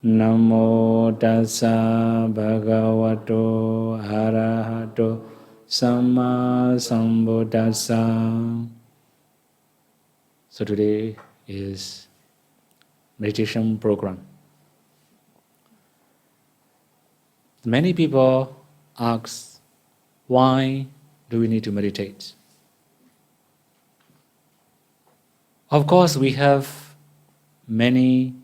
Namo tassa bhagavato arahato samma sambuddhassa. So today is meditation program. Many people ask, why do we need to meditate? Of course, we have many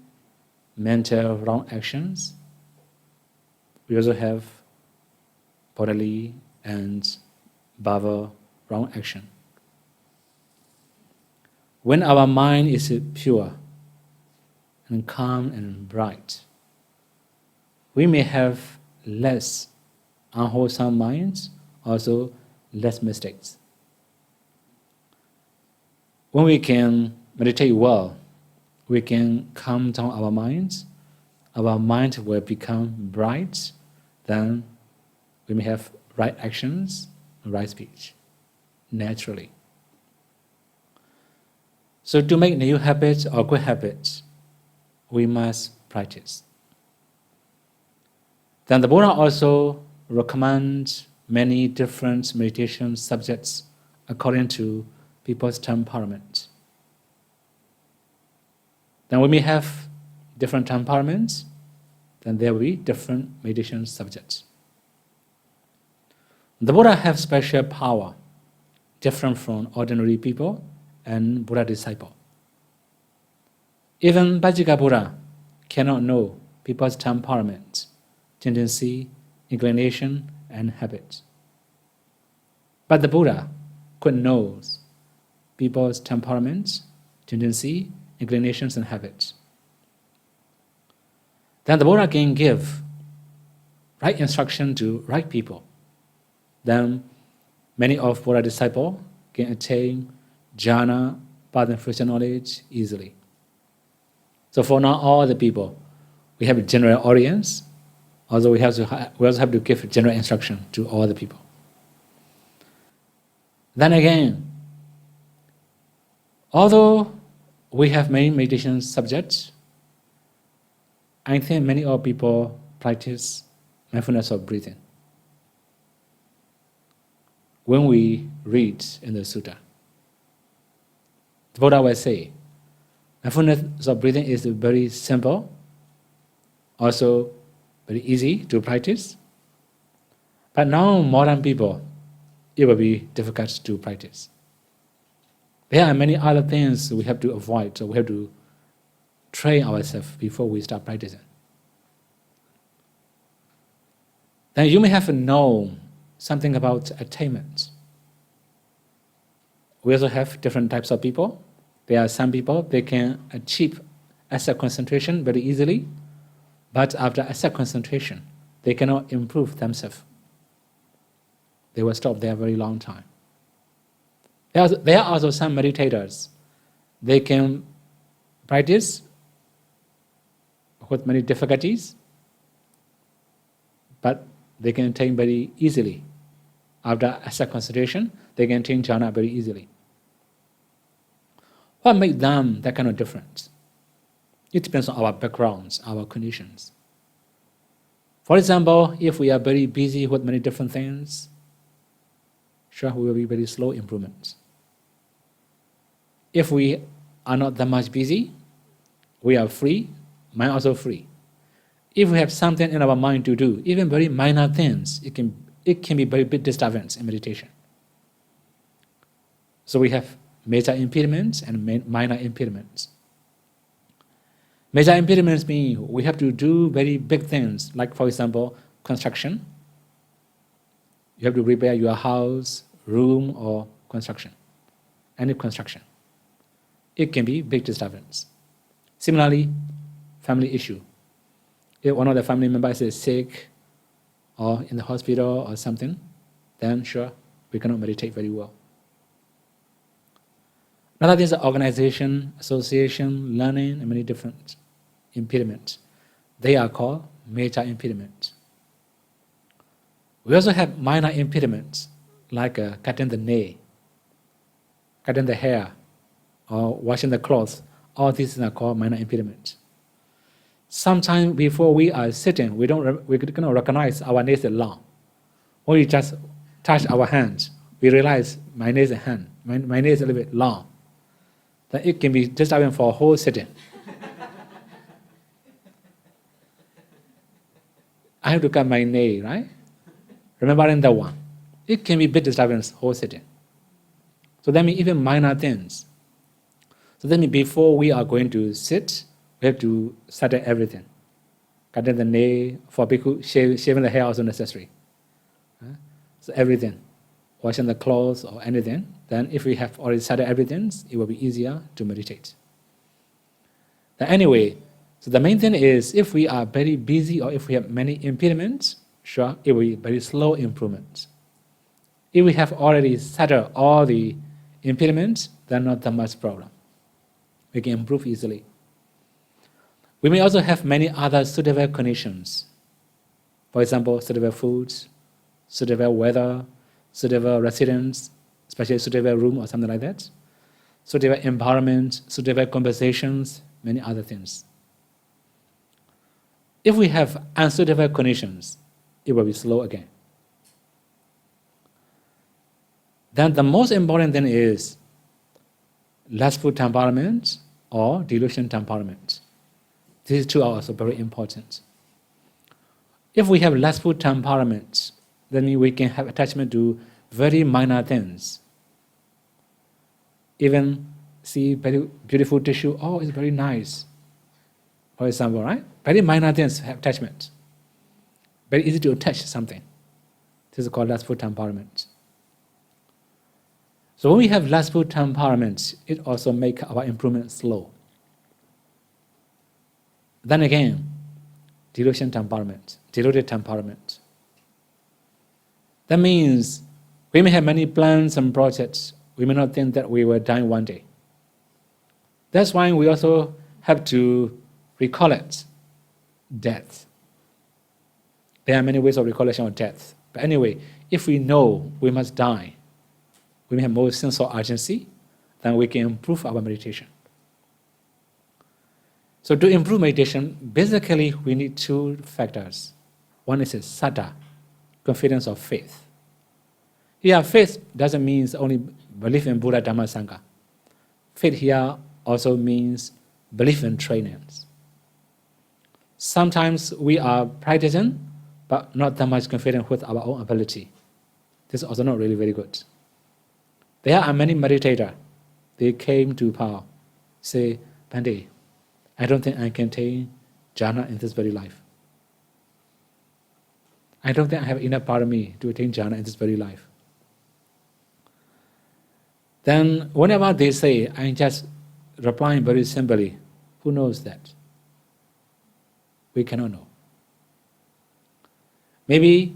mental wrong actions. We also have bodily and verbal wrong action. When our mind is pure and calm and bright, we may have less unwholesome minds, also less mistakes. When we can meditate well, we can calm down our minds. Our mind will become bright, then we may have right actions, right speech, naturally. So to make new habits or good habits, we must practice. Then the Buddha also recommends many different meditation subjects according to people's temperament. Then we may have different temperaments, then there will be different meditation subjects. The Buddha has special power, different from ordinary people and Buddha disciple. Even Vajjika Buddha cannot know people's temperament, tendency, inclination, and habits. But the Buddha could know people's temperaments, tendency, inclinations, and habits. Then the Buddha can give right instruction to right people. Then many of Buddha disciples can attain jhana, path and fruition knowledge easily. So for not all the people, we have a general audience, although we also have to give general instruction to all the people. Then again, although we have many meditation subjects, I think many of people practice mindfulness of breathing. When we read in the sutta, the Buddha will say, mindfulness of breathing is very simple, also very easy to practice. But now modern people, it will be difficult to practice. There are many other things we have to avoid, so we have to train ourselves before we start practicing. Then you may have known something about attainment. We also have different types of people. There are some people, they can achieve asset concentration very easily, but after asset concentration, they cannot improve themselves. They will stop there a very long time. There are also some meditators. They can practice with many difficulties, but they can attain very easily. After asset concentration, they can attain jhana very easily. What makes them that kind of difference? It depends on our backgrounds, our conditions. For example, if we are very busy with many different things, sure, we will be very slow improvements. If we are not that much busy, we are free, mind also free. If we have something in our mind to do, even very minor things, it can be very big disturbance in meditation. So we have major impediments and minor impediments. Major impediments mean we have to do very big things, like for example, construction. You have to repair your house, room, or construction, any construction. It can be big disturbance. Similarly, family issue. If one of the family members is sick or in the hospital or something, then sure, we cannot meditate very well. Another thing is organization, association, learning, and many different impediments. They are called major impediments. We also have minor impediments, like cutting the nail, cutting the hair, or washing the clothes. All these are called minor impediments. Sometimes before we are sitting, we cannot recognize our nails is long. When we just touch our hands, we realize my nails is my nails is a little bit long. Then it can be disturbing for a whole sitting. I have to cut my nail, right? Remembering that one. It can be big disturbance whole sitting. So that means even minor things. So that means before we are going to sit, we have to settle everything. Cutting the nail, for bhikkhu, shaving the hair also necessary. So everything. Washing the clothes or anything. Then if we have already settled everything, it will be easier to meditate. Then anyway, so the main thing is if we are very busy or if we have many impediments, sure, it will be very slow improvement. If we have already settled all the impediments, then not that much problem. We can improve easily. We may also have many other suitable conditions. For example, suitable foods, suitable weather, suitable residence, especially suitable room or something like that, suitable environment, suitable conversations, many other things. If we have unsuitable conditions, it will be slow again. Then the most important thing is lustful temperament or delusion temperament. These two are also very important. If we have lustful temperament, then we can have attachment to very minor things. Even see very beautiful tissue, oh, it's very nice. For example, right? Very minor things have attachment. Very easy to attach something. This is called lustful temperament. So when we have lustful temperament, it also makes our improvement slow. Then again, delusion temperament, deluded temperament. That means we may have many plans and projects. We may not think that we will die one day. That's why we also have to recollect death. There are many ways of recollection of death. But anyway, if we know we must die, we may have more sense of urgency, then we can improve our meditation. So to improve meditation, basically we need two factors. One is saddha, confidence of faith. Here, faith doesn't mean only belief in Buddha, Dhamma, Sangha. Faith here also means belief in trainings. Sometimes we are practicing, but not that much confident with our own ability. This is also not really very good. There are many meditators. They came to power, say, Bhante, I don't think I can attain jhana in this very life. I don't think I have enough parami to attain jhana in this very life. Then whenever they say, I'm just replying very simply, who knows that? We cannot know. Maybe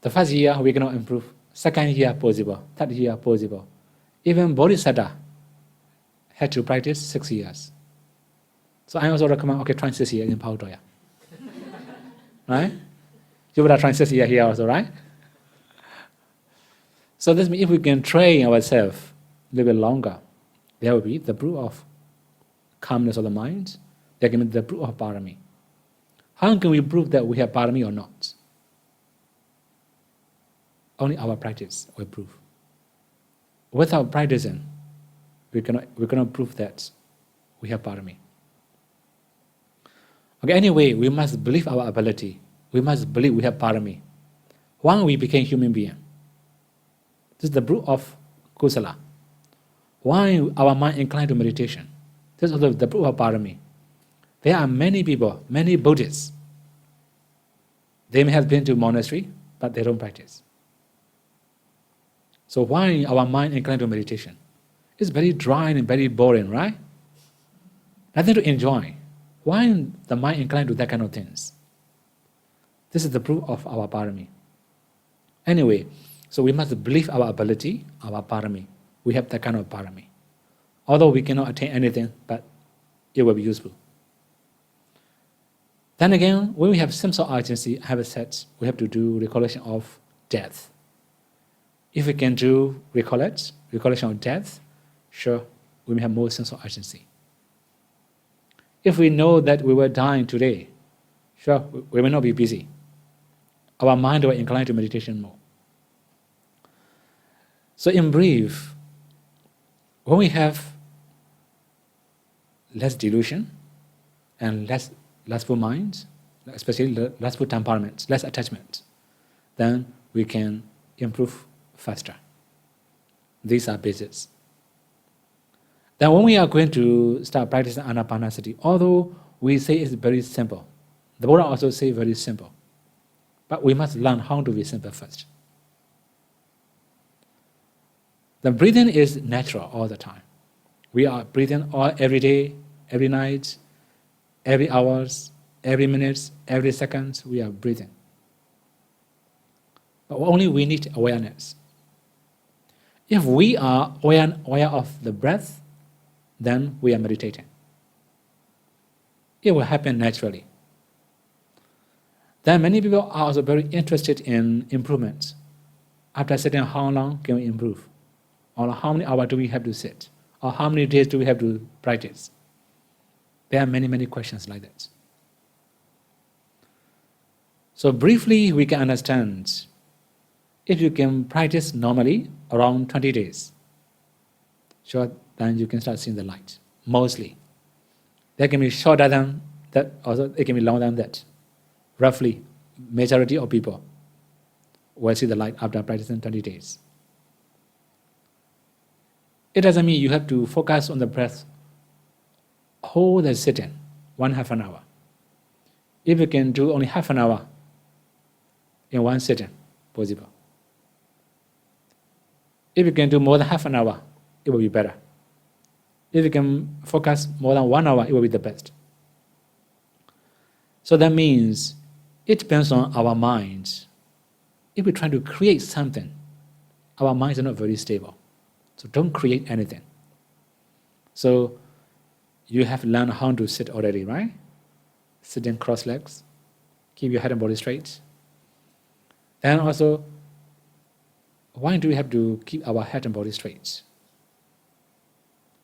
the first year we cannot improve, second year possible, third year possible. Even Bodhisattva had to practice 6 years. So I also recommend, okay, try 6 years in Pautoya. Right? You would have tried 6 years here also, right? So this means if we can train ourselves a little bit longer, there will be the proof of calmness of the mind, there can be the proof of parami. How can we prove that we have parami or not? Only our practice will prove. Without practicing, we cannot prove that we have parami. Okay, anyway, we must believe our ability. We must believe we have parami. When we became human being, this is the proof of kusala. Why our mind inclined to meditation? This is also the proof of parami. There are many people, many Buddhists. They may have been to monastery, but they don't practice. So why our mind inclined to meditation? It's very dry and very boring, right? Nothing to enjoy. Why the mind inclined to that kind of things? This is the proof of our parami. Anyway, so we must believe our ability, our parami. We have that kind of parami. Although we cannot attain anything, but it will be useful. Then again, when we have sense of urgency, I have said, we have to do recollection of death. If we can do recollection of death, sure, we may have more sense of urgency. If we know that we were dying today, sure, we will not be busy. Our mind will incline to meditation more. So in brief, when we have less delusion and less lustful minds, especially lustful temperaments, less attachment, then we can improve faster. These are basics. Then when we are going to start practicing Ānāpānasati, although we say it's very simple, the Buddha also say very simple, but we must learn how to be simple first. The breathing is natural all the time. We are breathing every day, every night, every hours, every minute, every second, we are breathing. But only we need awareness. If we are aware of the breath, then we are meditating. It will happen naturally. Then many people are also very interested in improvements. After sitting, how long can we improve? Or how many hours do we have to sit? Or how many days do we have to practice? There are many, many questions like that. So briefly, we can understand, if you can practice normally around 20 days, sure, then you can start seeing the light, mostly. They can be shorter than that, also it can be longer than that. Roughly, majority of people will see the light after practicing 20 days. It doesn't mean you have to focus on the breath whole the sitting, half an hour. If you can do only half an hour in one sitting, possible. If you can do more than half an hour, it will be better. If you can focus more than 1 hour, it will be the best. So that means it depends on our minds. If we try to create something, our minds are not very stable. So don't create anything. So you have learned how to sit already, right? Sitting cross legs, keep your head and body straight. And also, why do we have to keep our head and body straight?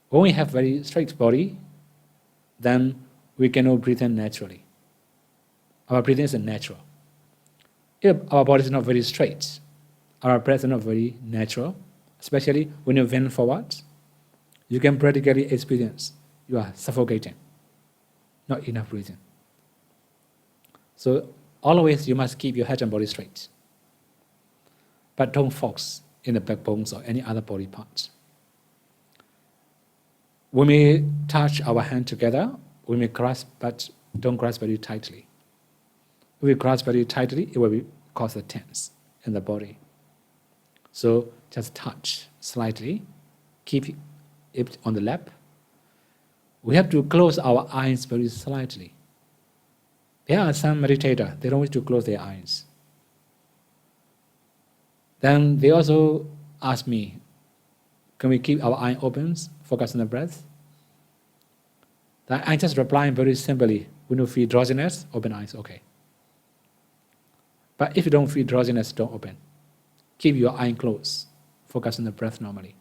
When we have very straight body, then we cannot breathe in naturally. Our breathing is natural. If our body is not very straight, our breath is not very natural, especially when you bend forward, you can practically experience you are suffocating, not enough breathing. So always you must keep your head and body straight. But don't focus in the backbones or any other body parts. We may touch our hand together, we may grasp, but don't grasp very tightly. If we grasp very tightly, it will cause a tense in the body. So just touch slightly, keep it on the lap. We have to close our eyes very slightly. There are some meditators, they don't wish to close their eyes. Then they also ask me, can we keep our eye open, focus on the breath? Then I just reply very simply, when you feel drowsiness, open eyes, okay. But if you don't feel drowsiness, don't open. Keep your eye closed, focus on the breath normally.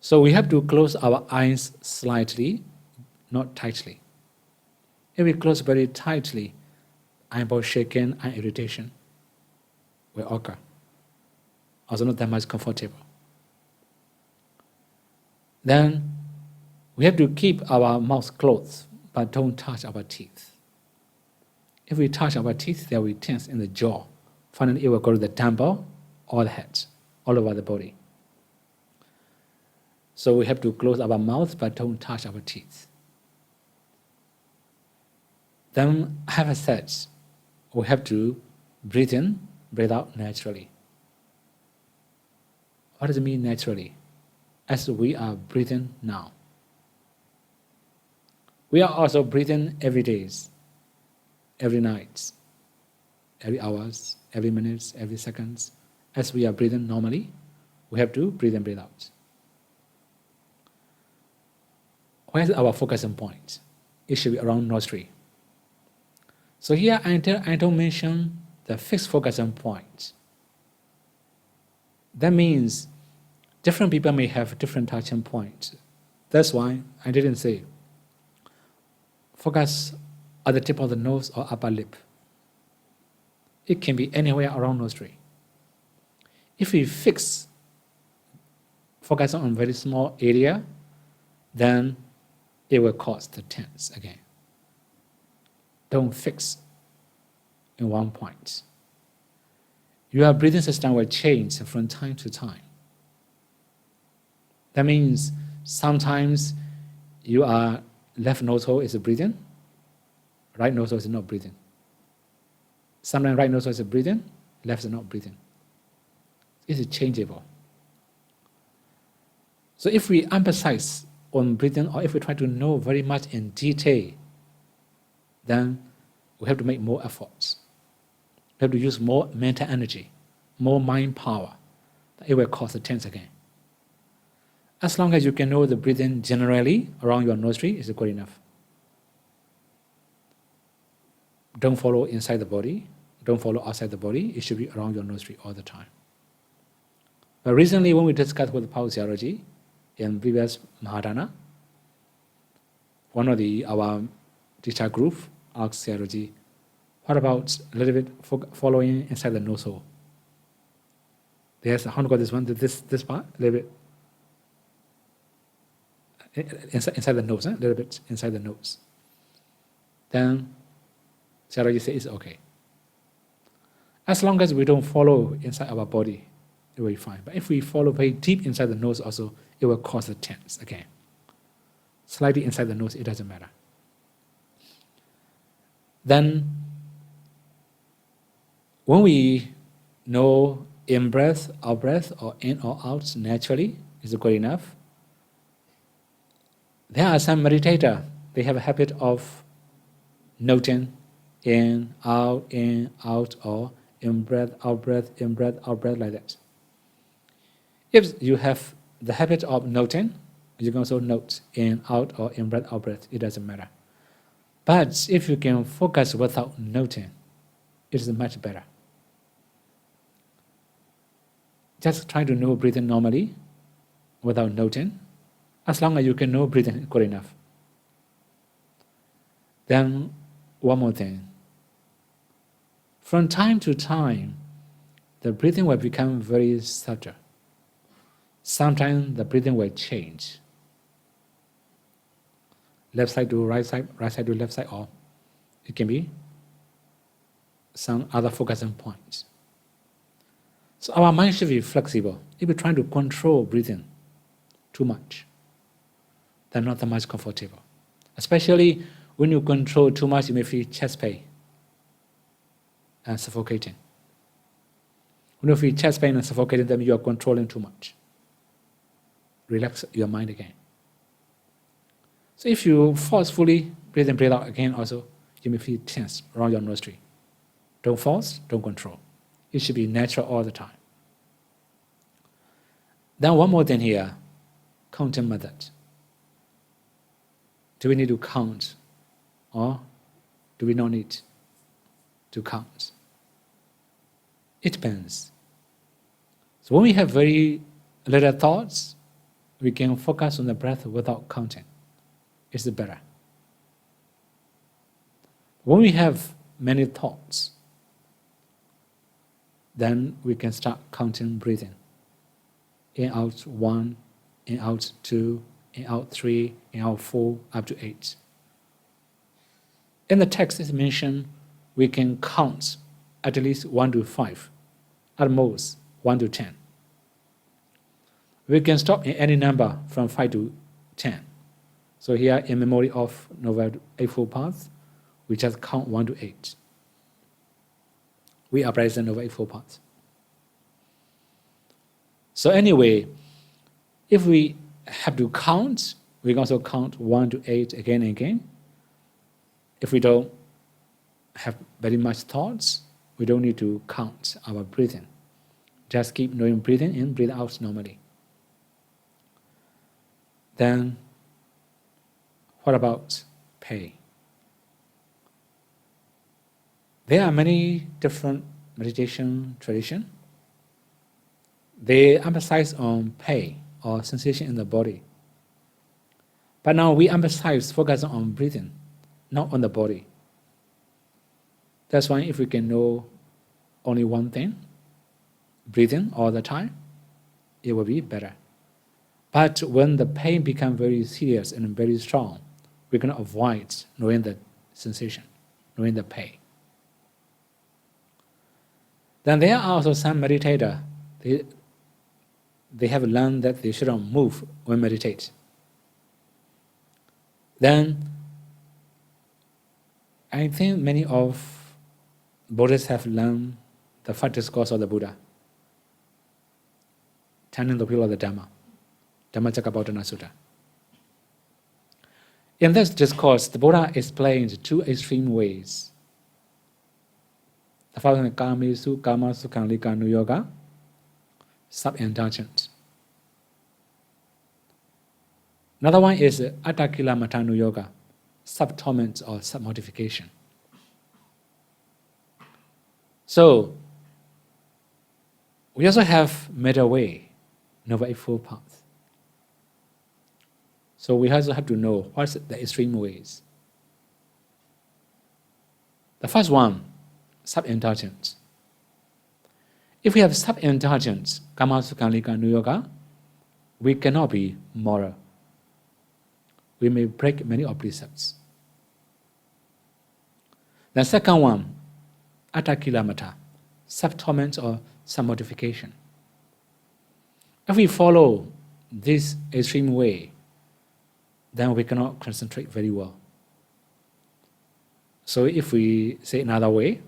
So we have to close our eyes slightly, not tightly. If we close very tightly, eyeball shaking and irritation will occur. Also not that much comfortable. Then we have to keep our mouth closed, but don't touch our teeth. If we touch our teeth, there will be tense in the jaw. Finally, it will go to the temple or the head, all over the body. So we have to close our mouth, but don't touch our teeth. Then, having said, we have to breathe in, breathe out naturally. What does it mean naturally? As we are breathing now. We are also breathing every day, every night, every hours, every minute, every seconds. As we are breathing normally, we have to breathe in, breathe out. Where is our focusing point? It should be around nostril. So here I don't mention the fixed focusing point. That means different people may have different touching points. That's why I didn't say focus at the tip of the nose or upper lip. It can be anywhere around nostril. If we focus on a very small area, then it will cause the tense again. Don't fix in one point. Your breathing system will change from time to time. That means sometimes your left nostril is breathing, right nostril is not breathing. Sometimes right nostril is breathing, left is not breathing. It's changeable. So if we emphasize on breathing, or if we try to know very much in detail, then we have to make more efforts. We have to use more mental energy, more mind power. It will cause the tense again. As long as you can know the breathing generally around your nostril, is good enough. Don't follow inside the body. Don't follow outside the body. It should be around your nostril all the time. But recently, when we discussed with physiology in previous Mahadana, one of our teacher group asked Sayadaw, what about a little bit following inside the nostril? There's how to go this one, this part, a little bit inside the nose, a little bit inside the nose. Then Sayadaw said it's okay. As long as we don't follow inside our body, it will be fine. But if we follow very deep inside the nose also, it will cause the tense again. Slightly inside the nose, it doesn't matter. Then, when we know in-breath, out-breath, or in or out naturally, is good enough. There are some meditators, they have a habit of noting in, out, or in-breath, out-breath, in-breath, out-breath, like that. If you have the habit of noting, you can also note in, out, or in-breath, out-breath, it doesn't matter. But if you can focus without noting, it is much better. Just try to know breathing normally, without noting. As long as you can know breathing good enough. Then, one more thing. From time to time, the breathing will become very subtle. Sometimes the breathing will change. Left side to right side to left side, or it can be some other focusing points. So our mind should be flexible. If we're trying to control breathing too much, then not that much comfortable. Especially when you control too much, you may feel chest pain and suffocating. When you feel chest pain and suffocating, then you are controlling too much. Relax your mind again. So if you forcefully breathe in, breathe out again also, you may feel tense around your nostril. Don't force, don't control. It should be natural all the time. Then one more thing here, counting method. Do we need to count, or do we not need to count? It depends. So when we have very little thoughts, we can focus on the breath without counting. It's better. When we have many thoughts, then we can start counting breathing. In, out 1, in, out 2, in, out 3, in, out 4, up to 8. In the text it's mentioned we can count at least 1 to 5, at most 1 to 10. We can stop in any number from 5 to 10. So here, in memory of Noble Eightfold Path, we just count 1 to 8. We apply the Noble Eightfold Path. So anyway, if we have to count, we can also count 1 to 8 again and again. If we don't have very much thoughts, we don't need to count our breathing. Just keep knowing breathing in, breathe out normally. Then, what about pay? There are many different meditation traditions. They emphasize on pay or sensation in the body. But now we emphasize focusing on breathing. not on the body. That's why if we can know only one thing, breathing all the time, it will be better. But when the pain becomes very serious and very strong, we're going to avoid knowing the sensation, knowing the pain. Then there are also some meditators, they have learned that they shouldn't move when meditate. Then I think many of Buddhists have learned the first discourse of the Buddha, turning the wheel of the Dhamma, Dhammacakkappavattana Sutta. In this discourse, the Buddha explained two extreme ways. The first one is Kamesu Kama Sukhanlika Nuyoga, self-indulgence. Another one is Attakila Matanu Yoga, self-torment or self-mortification. So, we also have middle way, Noble Eightfold Path. So we also have to know what's the extreme ways. The first one, self-indulgence. If we have self-indulgence, Kama Sukhanlika Nuyoga, we cannot be moral. We may break many of precepts. The second one, Attakilamata, self-torment or self-mortification. If we follow this extreme way, then we cannot concentrate very well. So if we say another way,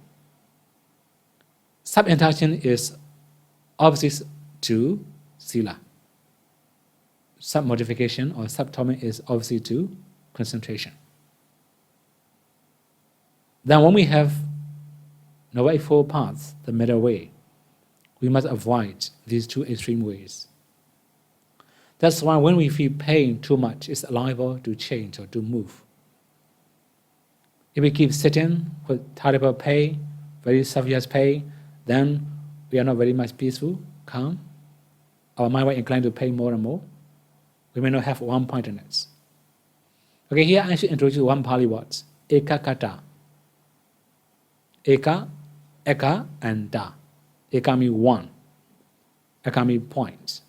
self-indulgence is opposite to sila. Self-mortification or self-torment is opposite to concentration. Then when we have Noble Eightfold Paths, the middle way, we must avoid these two extreme ways. That's why when we feel pain too much, it's liable to change or to move. If we keep sitting with terrible pain, very severe pain, then we are not very much peaceful, calm. Our mind will incline to pain more and more. We may not have one pointedness. Okay, here I should introduce one Pali word, ekakata. Eka, eka, and da. Eka means one. Eka means point.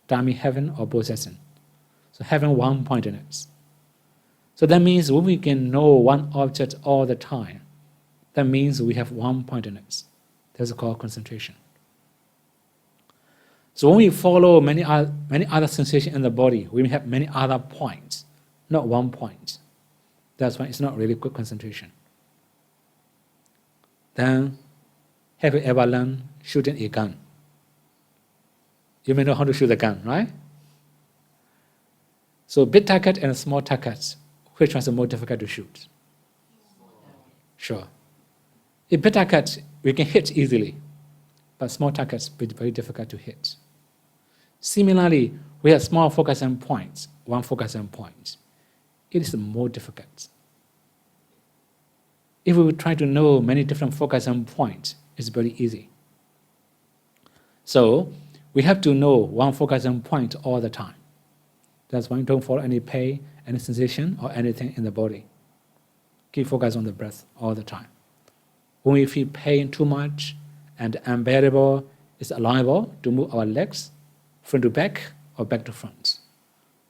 Da means having or possessing. So having one pointedness. So that means when we can know one object all the time, that means we have one pointedness. That's called concentration. So when we follow many other sensations in the body, we have many other points, not one point. That's why it's not really good concentration. Then, have you ever learned shooting a gun? You may know how to shoot a gun, right? So big target and small targets, which one is more difficult to shoot? Sure. A big target we can hit easily, but small targets will be very difficult to hit. Similarly, we have small focusing points, one focusing point. It is more difficult. If we would try to know many different focusing points, it's very easy. So we have to know one focusing point all the time. That's why don't follow any pain, any sensation, or anything in the body. Keep focus on the breath all the time. When we feel pain too much and unbearable, it's allowable to move our legs front to back or back to front.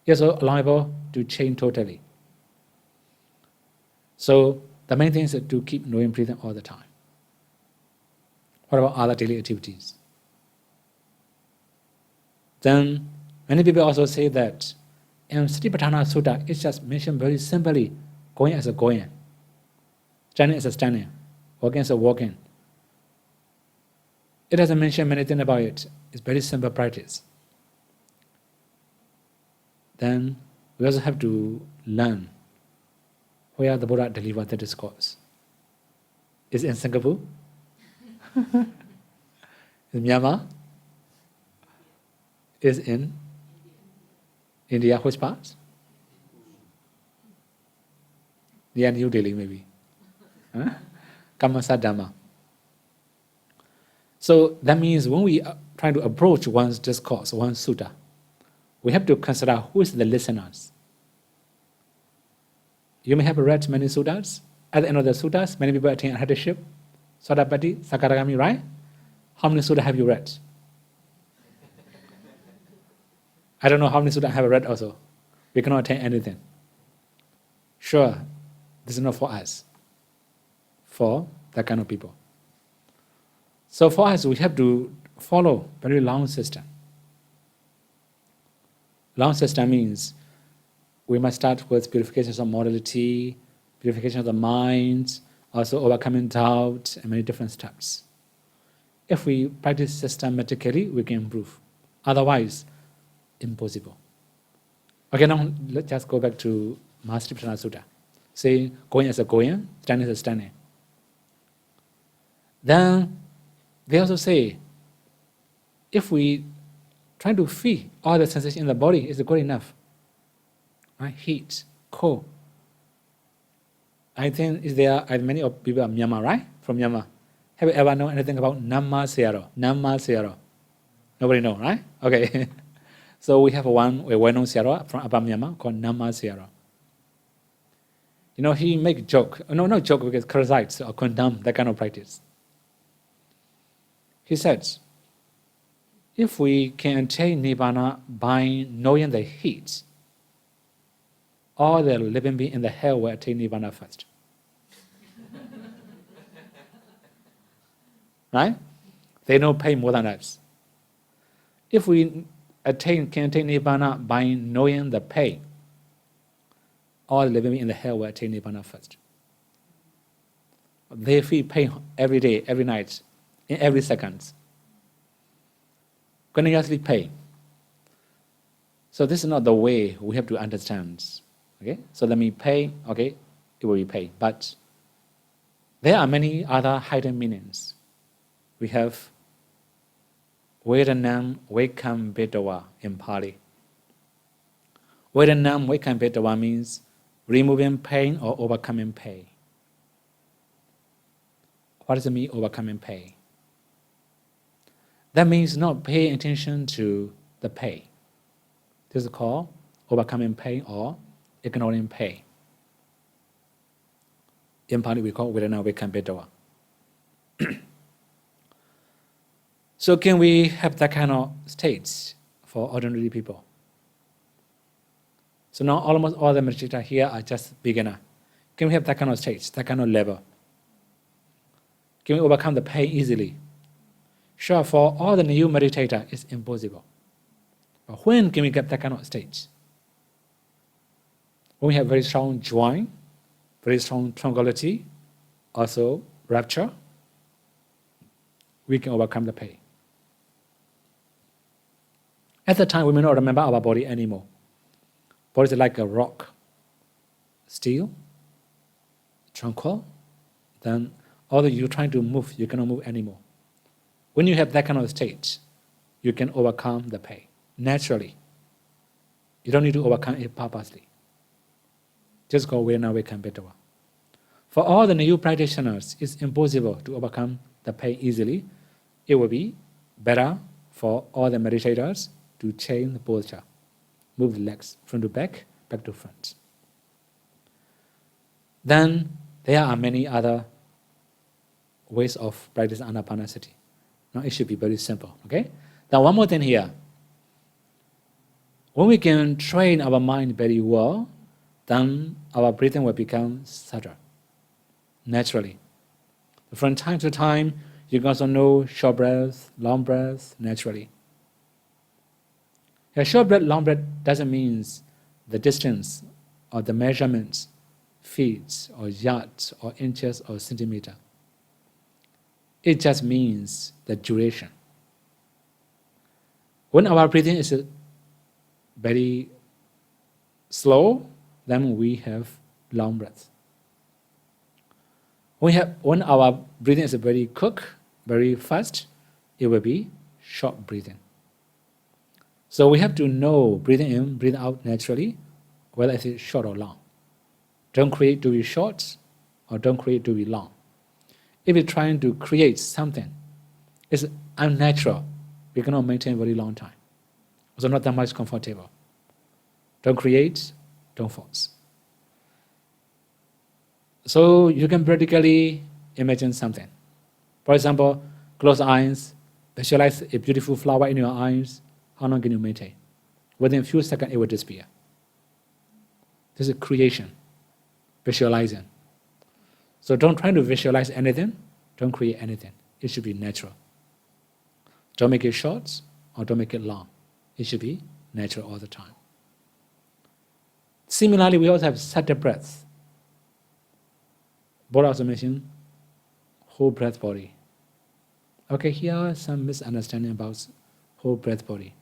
It's also allowable to change totally. So the main thing is to keep knowing breathing all the time. What about other daily activities? Then many people also say that in Satipatthana Sutta, it's just mentioned very simply, going as a going, standing as a standing, walking as a walking. It doesn't mention many things about it. It's very simple practice. Then we also have to learn where the Buddha delivered the discourse. Is it in Singapore? In Myanmar? Is in India, which part? Near New Delhi, maybe. Huh? Kamasa Dhamma. So that means when we try to approach one's discourse, one's sutta, we have to consider who is the listeners. You may have read many suttas. At the end of the suttas, many people attain arhatship, Sodapatti, Sakaragami, right? How many suttas have you read? I don't know how many suttas I have read also. We cannot attain anything. Sure, this is not for us. For that kind of people. So for us, we have to follow very long system. Long system means we must start with purification of morality, purification of the mind, also overcoming doubt, and many different steps. If we practice systematically, we can improve. Otherwise, impossible. Okay, now let's just go back to Mahasatipatthana Sutta. Say, going as a going, standing as a standing. Then they also say, if we try to feel all the sensations in the body, is good enough. Right? Heat, cold. I think there are many of people from Myanmar, right? From Myanmar. Have you ever known anything about Namma Searo? Namma Searo. Nobody know, right? Okay. So we have a well-known Searo from Upper Myanmar called Namma Searo. You know, he make joke. No, not joke, because criticize or condemn that kind of practice. He says, if we can attain Nibbana by knowing the heat, all the living beings in the hell will attain Nibbana first. Right? They know pain more than us. If we can attain Nibbana by knowing the pain, all the living beings in the hell will attain Nibbana first. They feel pain every day, every night, in every second. Continuously pain. So this is not the way we have to understand. Okay? So let me pay, okay, it will be paid. But there are many other hidden meanings. We have Vedanam Vaikam Bedawa in Pali. Vedanam Vaikam Bedawa means removing pain or overcoming pain. What does it mean, overcoming pain? That means not paying attention to the pain. This is called overcoming pain or ignoring pain. In Pali, we call Vedana Vaikam Bedawa. So can we have that kind of states for ordinary people? So now almost all the meditators here are just beginner. Can we have that kind of states, that kind of level? Can we overcome the pain easily? Sure, for all the new meditators, it's impossible. But when can we get that kind of state? When we have very strong joy, very strong tranquility, also rapture, we can overcome the pain. At the time, we may not remember our body anymore. Body is like a rock, still, tranquil. Then, although you're trying to move, you cannot move anymore. When you have that kind of state, you can overcome the pain naturally. You don't need to overcome it purposely. Just go where now we can better. For all the new practitioners, it's impossible to overcome the pain easily. It will be better for all the meditators to change the posture, move the legs front to back, back to front. Then there are many other ways of practicing Ānāpānasati. Now it should be very simple, okay? Now one more thing here. When we can train our mind very well, then our breathing will become subtle, naturally. From time to time, you can also know short breath, long breath, naturally. A short breath, long breath doesn't mean the distance or the measurements, feet or yards or inches or centimeter. It just means the duration. When our breathing is very slow, then we have long breath. When our breathing is very quick, very fast, it will be short breathing. So we have to know breathing in, breathing out naturally, whether it is short or long. Don't create to be short or don't create to be long. If you're trying to create something, it's unnatural. We cannot maintain a very long time. Also not that much comfortable. Don't create, don't force. So you can practically imagine something. For example, close eyes, visualize a beautiful flower in your eyes. How long can you maintain? Within a few seconds, it will disappear. This is creation, visualizing. So don't try to visualize anything, don't create anything. It should be natural. Don't make it short or don't make it long. It should be natural all the time. Similarly, we also have subtle breaths. Buddha also mentioned whole breath body. Okay, here are some misunderstanding about whole breath body.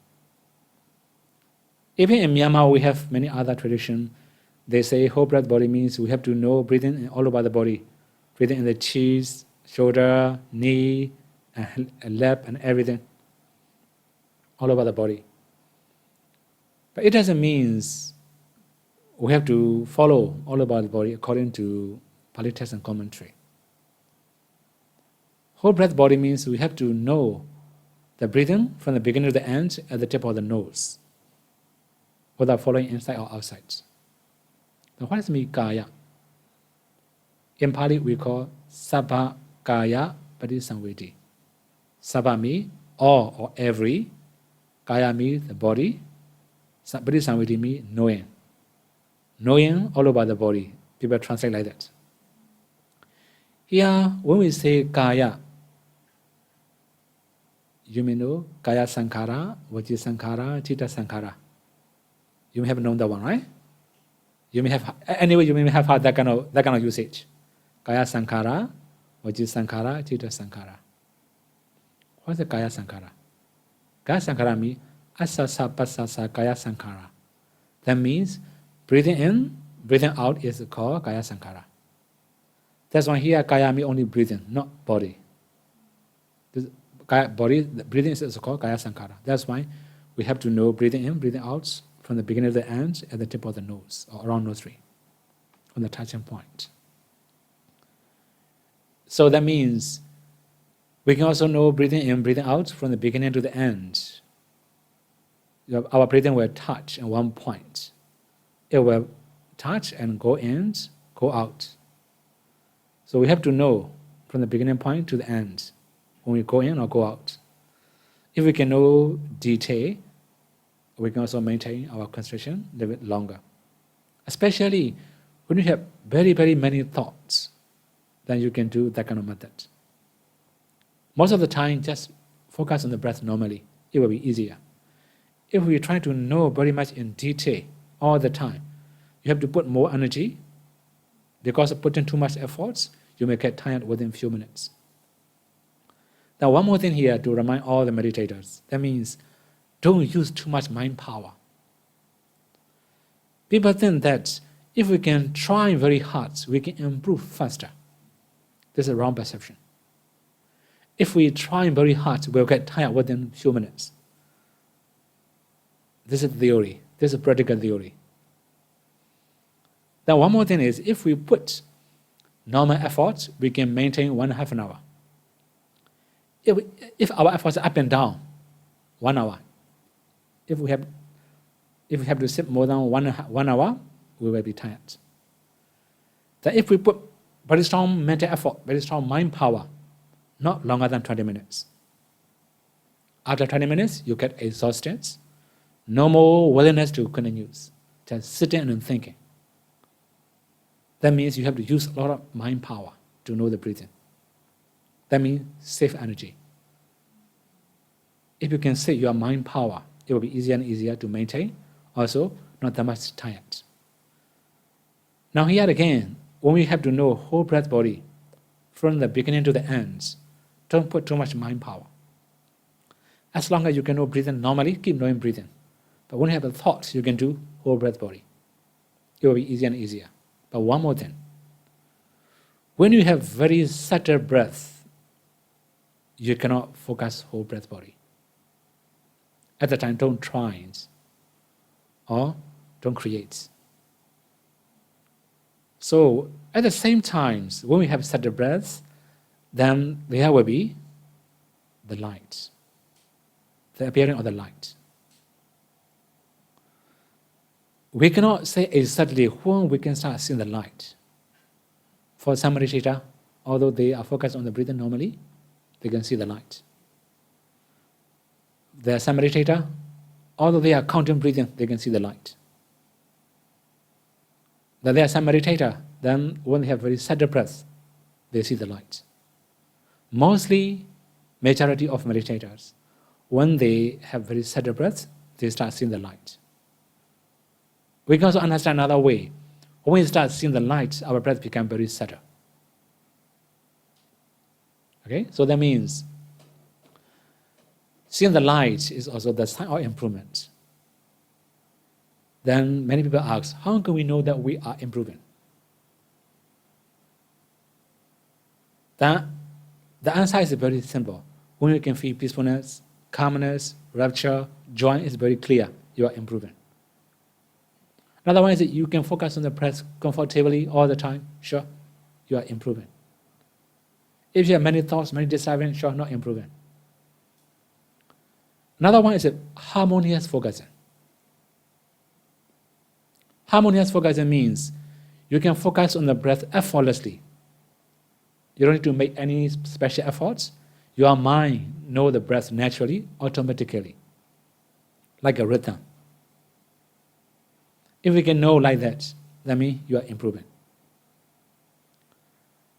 Even in Myanmar, we have many other traditions. They say whole breath body means we have to know breathing all over the body. Breathing in the chest, shoulder, knee, and lap, and everything. All over the body. But it doesn't mean we have to follow all over the body according to Pali text and commentary. Whole breath body means we have to know the breathing from the beginning to the end at the tip of the nose, without following inside or outside. Now what does mean kaya? In Pali we call sabha kaya parisamvedi. Sabha means all or every. Kaya means the body. Parisamvedi means knowing. Knowing all over the body. People translate like that. Here, when we say kaya, you may know kaya sankhara, vaci sankhara, citta sankhara. You may have known that one, right? You may have anyway. You may have had that kind of usage. Kaya sankhara, vaci sankhara, citta sankhara. What's the kaya sankhara? Kaya sankhara means asasa pasasa kaya sankhara. That means breathing in, breathing out is called kaya sankhara. That's why here kaya means only breathing, not body. This body, breathing is called kaya sankhara. That's why we have to know breathing in, breathing out from the beginning to the end at the tip of the nose or around nose ring, on the touching point. So that means we can also know breathing in, breathing out from the beginning to the end. Our breathing will touch at one point. It will touch and go in, go out. So we have to know from the beginning point to the end when we go in or go out. If we can know detail, we can also maintain our concentration a little bit longer. Especially when you have very, very many thoughts, then you can do that kind of method. Most of the time, just focus on the breath normally. It will be easier. If we try to know very much in detail all the time, you have to put more energy. Because of putting too much efforts, you may get tired within a few minutes. Now, one more thing here to remind all the meditators. That means don't use too much mind power. People think that if we can try very hard, we can improve faster. This is a wrong perception. If we try very hard, we'll get tired within a few minutes. This is theory. This is practical theory. Now, one more thing is, if we put normal efforts, we can maintain 1.5 an hour. If our efforts are up and down, 1 hour. If we have to sit more than 1 hour, we will be tired. Then if we put very strong mental effort, very strong mind power, not longer than 20 minutes. After 20 minutes, you get exhausted. No more willingness to continue. Just sitting and thinking. That means you have to use a lot of mind power to know the breathing. That means save energy. If you can save your mind power, it will be easier and easier to maintain. Also, not that much tired. Now here again, when we have to know whole breath body, from the beginning to the end, don't put too much mind power. As long as you can know breathing normally, keep knowing breathing. But when you have the thoughts, you can do whole breath body. It will be easier and easier. But one more thing. When you have very subtle breath, you cannot focus whole breath body. At the time, don't try it, or don't create. So at the same time, when we have subtle breaths, then there will be the light, the appearing of the light. We cannot say exactly when we can start seeing the light. For some meditator, although they are focused on the breathing normally, they can see the light. There are some meditator, although they are counting breathing, they can see the light. Then there are some meditator, then when they have very subtle breath, they see the light. Mostly, majority of meditators, when they have very subtle breath, they start seeing the light. We can also understand another way. When we start seeing the light, our breath becomes very subtle. Okay, so that means seeing the light is also the sign of improvement. Then many people ask, how can we know that we are improving? The answer is very simple. When you can feel peacefulness, calmness, rapture, joy, is very clear, you are improving. Another one is that you can focus on the breath comfortably all the time, sure, you are improving. If you have many thoughts, many disturbance, sure, not improving. Another one is a harmonious focusing. Harmonious focusing means you can focus on the breath effortlessly. You don't need to make any special efforts. Your mind knows the breath naturally, automatically, like a rhythm. If we can know like that means you are improving.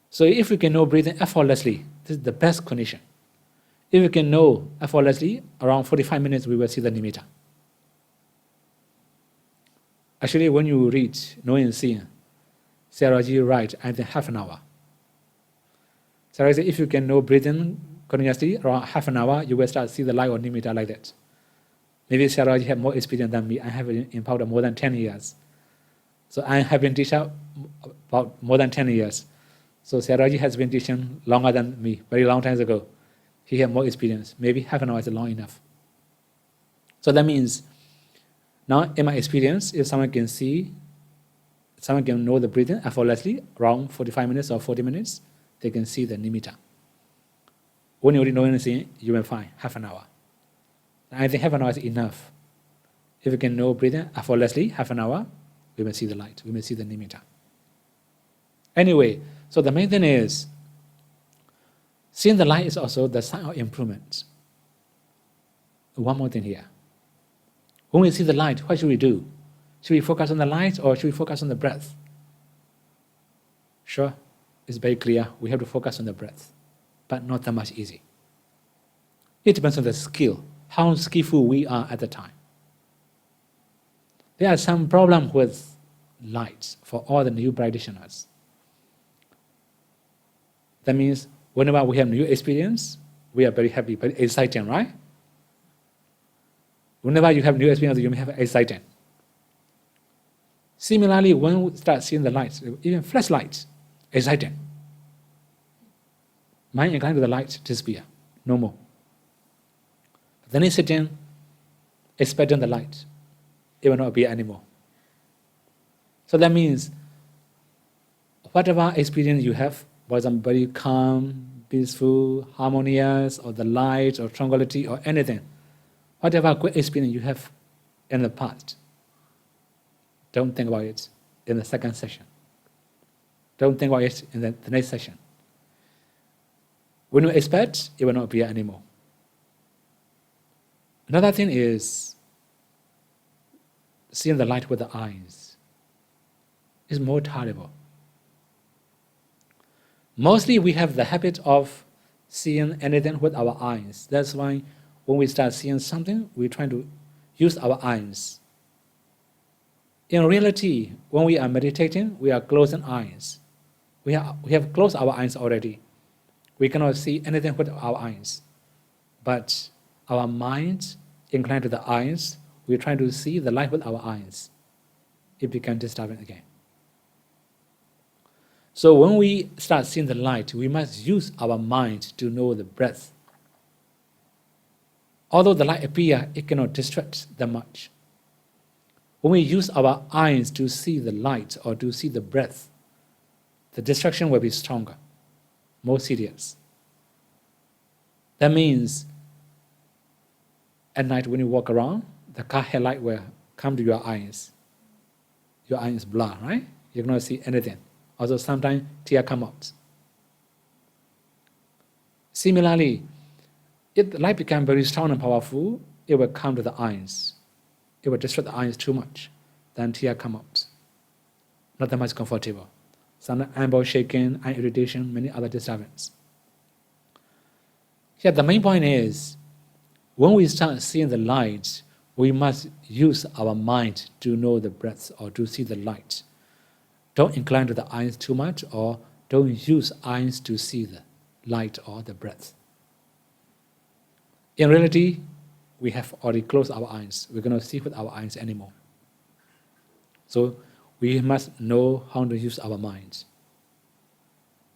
So if we can know breathing effortlessly, this is the best condition. If we can know effortlessly, around 45 minutes we will see the nimitta. Actually, when you read Knowing and Seeing, Sayadaw writes, I think half an hour. Sayadaw says, if you can know breathing continuously, around half an hour, you will start to see the light of nimitta like that. Maybe Sayadaw have more experience than me. I have in Powder more than 10 years. So I have been teaching about more than 10 years. So Sayadaw has been teaching longer than me, very long time ago. He has more experience. Maybe half an hour is long enough. So that means, now in my experience, if someone can see, someone can know the breathing effortlessly, around 45 minutes or 40 minutes, they can see the nimitta. When you already know anything, you will find half an hour. I think half an hour is enough. If you can know breathing effortlessly, half an hour, we will see the light, we will see the nimitta. Anyway, so the main thing is, seeing the light is also the sign of improvement. One more thing here. When we see the light, what should we do? Should we focus on the light or should we focus on the breath? Sure, it's very clear, we have to focus on the breath, but not that much easy. It depends on the skill, how skillful we are at the time. There are some problems with light for all the new practitioners. That means whenever we have new experience, we are very happy, very exciting, right? Whenever you have new experience, you may have exciting. Similarly, when we start seeing the lights, even flashlights, exciting. Mind inclined to the light, disappear, no more. Then he's sitting, expecting the light. It will not appear anymore. So that means, whatever experience you have, for example, very calm, peaceful, harmonious, or the light, or tranquility, or anything, whatever good experience you have in the past, don't think about it in the second session. Don't think about it in the next session. When you expect, it will not appear anymore. Another thing is seeing the light with the eyes. It's more tolerable. Mostly we have the habit of seeing anything with our eyes. That's why when we start seeing something, we try to use our eyes. In reality, when we are meditating, we are closing eyes. We have closed our eyes already. We cannot see anything with our eyes. But our minds inclined to the eyes, we try to see the light with our eyes. It becomes disturbing again. So when we start seeing the light, we must use our mind to know the breath. Although the light appears, it cannot distract that much. When we use our eyes to see the light or to see the breath, the distraction will be stronger, more serious. That means at night when you walk around, the car headlight will come to your eyes. Your eyes blur, right? You cannot see anything. Also sometimes tear come out. Similarly, if the light becomes very strong and powerful, it will come to the eyes. It will distract the eyes too much. Then tear come out. Not that much comfortable. Some eyeball shaking, eye irritation, many other disturbances. Here the main point is, when we start seeing the light, we must use our mind to know the breath or to see the light. Don't incline to the eyes too much, or don't use eyes to see the light or the breath. In reality, we have already closed our eyes. We're going to see with our eyes anymore. So we must know how to use our minds.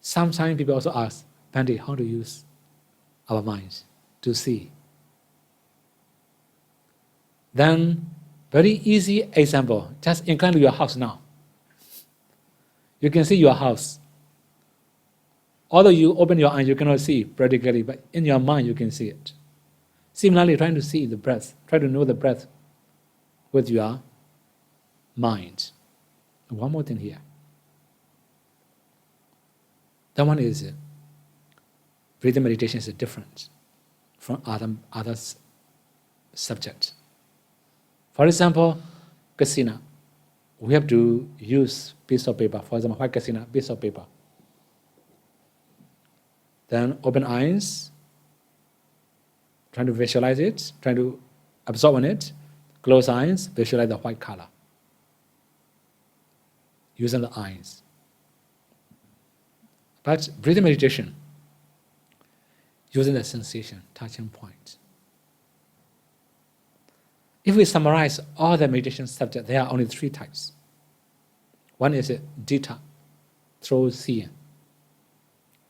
Sometimes people also ask, Bhante, how to use our minds to see? Then, very easy example, just incline to your house now. You can see your house. Although you open your eyes, you cannot see practically, but in your mind you can see it. Similarly, trying to see the breath, try to know the breath with your mind. One more thing here. That one is breathing meditation is different from other subjects. For example, kasina. We have to use piece of paper. For example, white kasina, piece of paper. Then open eyes, trying to visualize it, trying to absorb on it. Close eyes, visualize the white color. Using the eyes. But breathing meditation, using the sensation, touching point. If we summarize all the meditation subjects, there are only 3 types. One is dita, through seeing.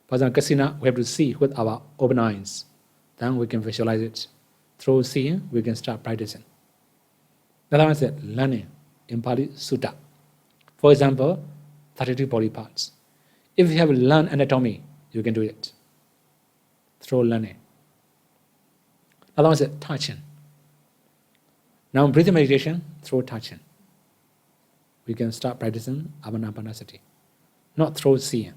For example, kasina, we have to see with our open eyes. Then we can visualize it. Through seeing, we can start practicing. Another one is learning, in Pali, sutta. For example, 32 body parts. If you have learned anatomy, you can do it. Through learning. Another one is touching. Now, breathing meditation, through touching. We can start practicing Ānāpānasati, not through seeing.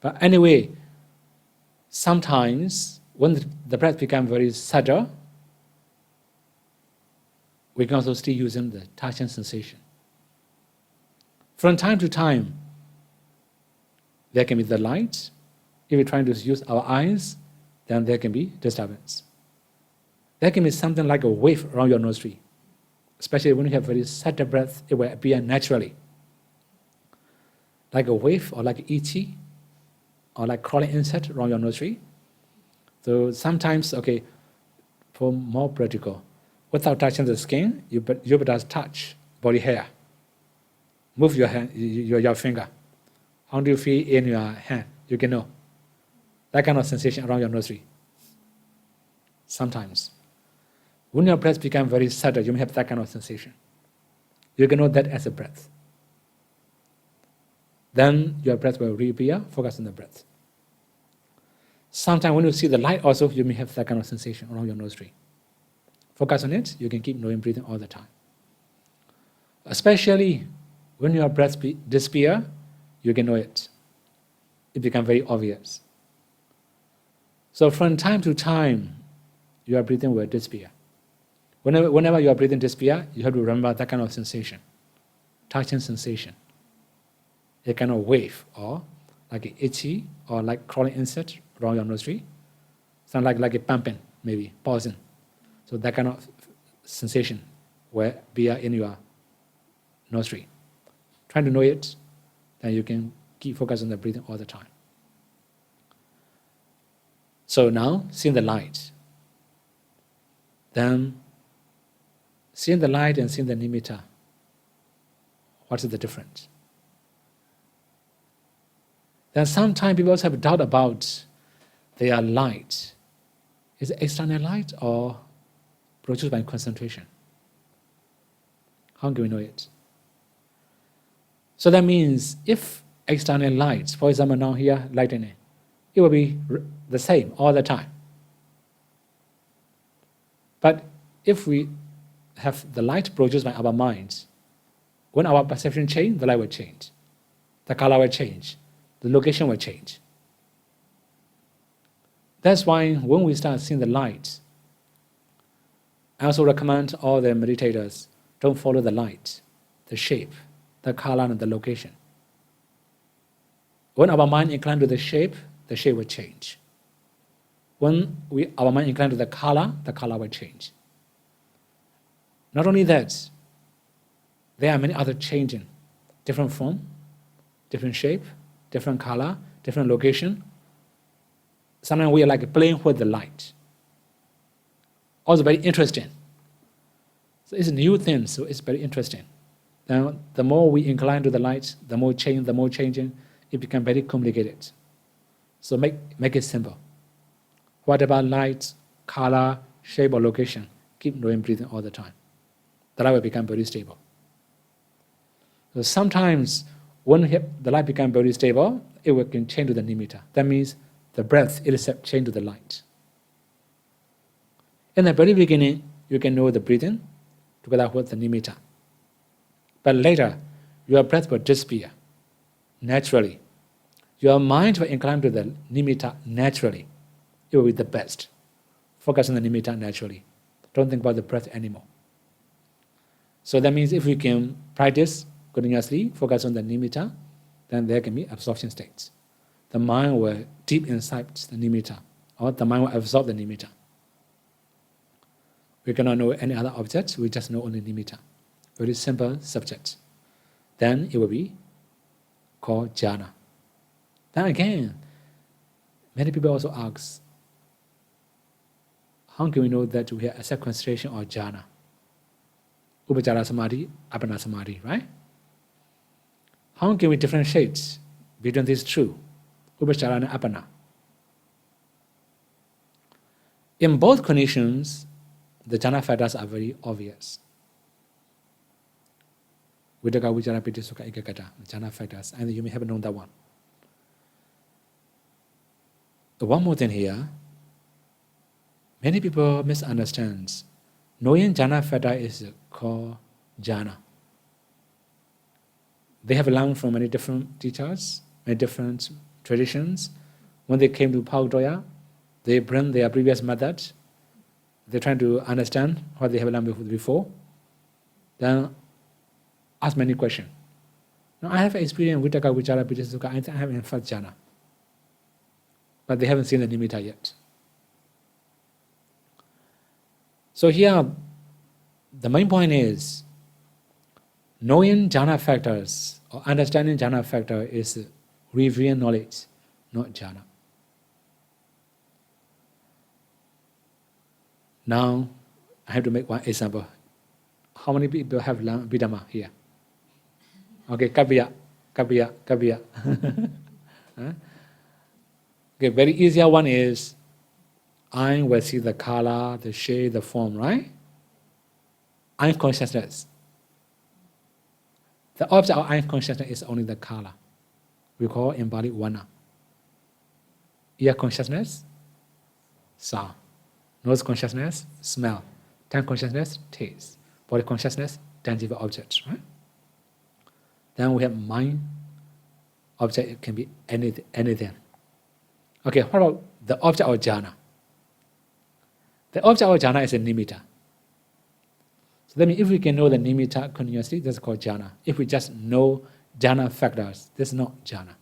But anyway, sometimes when the breath becomes very subtle, we can also still using the touching sensation. From time to time, there can be the light. If we're trying to use our eyes, then there can be disturbance. There can be something like a wave around your nostril. Especially when you have very subtle breath, it will appear naturally. Like a wave or like itchy or like crawling insect around your nostril. So sometimes, okay, for more practical, without touching the skin, you better touch body hair. Move your hand, your finger. How do you feel in your hand? You can know. That kind of sensation around your nostril. Sometimes. When your breath becomes very subtle, you may have that kind of sensation. You can know that as a breath. Then your breath will reappear, focus on the breath. Sometimes when you see the light also, you may have that kind of sensation around your nostril. Focus on it, you can keep knowing breathing all the time. Especially when your breath disappears, you can know it. It becomes very obvious. So from time to time, your breathing will disappear. Whenever your breathing disappears, you have to remember that kind of sensation, touching sensation. A kind of wave, or like an itchy, or like crawling insect around your nostril. Sound like a pumping, maybe, pausing. So that kind of sensation will be in your nostril. Trying to know it, then you can keep focused on the breathing all the time. So now, seeing the light. Then, seeing the light and seeing the nimitta, what is the difference? Then sometimes people also have doubt about their light. Is it external light or produced by concentration? How can we know it? So that means if external light, for example now here, lightning, it will be the same all the time. But if we have the light produced by our minds, when our perception changes, the light will change. the color will change, the location will change. That's why when we start seeing the light, I also recommend all the meditators don't follow the light, the shape, the color, and the location. When our mind inclined to the shape will change. When our mind inclined to the color will change. Not only that, there are many other changing, different form, different shape, different color, different location. Sometimes we are like playing with the light. Also very interesting. So it's a new thing, so it's very interesting. Now, the more we incline to the light, the more changing, it becomes very complicated. So make it simple. What about light, color, shape, or location? Keep knowing breathing all the time. The light will become very stable. So sometimes when the light becomes very stable, it will change to the nimitta. That means the breath itself change to the light. In the very beginning, you can know the breathing together with the nimitta. But later, your breath will disappear naturally. Your mind will incline to the nimitta naturally. It will be the best. Focus on the nimitta naturally. Don't think about the breath anymore. So that means if we can practice continuously, focus on the nimitta, then there can be absorption states. The mind will deep inside the nimitta, or the mind will absorb the nimitta. We cannot know any other objects, we just know only nimitta. Very simple subject. Then it will be called jhana. Then again, many people also ask, how can we know that we have a concentration or jhana? Upachara samadhi, Ānāpānasati samadhi, right? How can we differentiate between these two, upachara and apana? In both conditions, the jhana factors are very obvious. Vidaka, vichara, piti, sukha, ekagata, jhana factors, and you may have known that one. One more thing here, many people misunderstand. Knowing jhana factor is called jhana. They have learned from many different teachers, many different traditions. When they came to Paugdoya, they bring their previous methods. They're trying to understand what they have learned before. Then ask many questions. Now I have experience with Vitaka, Vichara, Piti, Sukha. I think I have in first jhana. But they haven't seen the nimitta yet. So here, the main point is, knowing jhana factors or understanding jhana factor is revealed knowledge, not jhana. Now, I have to make one example. How many people have learned Vidama here? Okay, Kabiya. Huh? Okay, very easier one is, I will see the color, the shape, the form, right? I consciousness. The object of I consciousness is only the color. We call embodied vana. Ear consciousness, sound. Nose consciousness, smell. Tongue consciousness, taste. Body consciousness, tangible objects, right? Then we have mind. Object, it can be anything. Okay, what about the object of jhana? The object of jhana is a nimitta. So that means if we can know the nimitta continuously, that's called jhana. If we just know jhana factors, this is not jhana.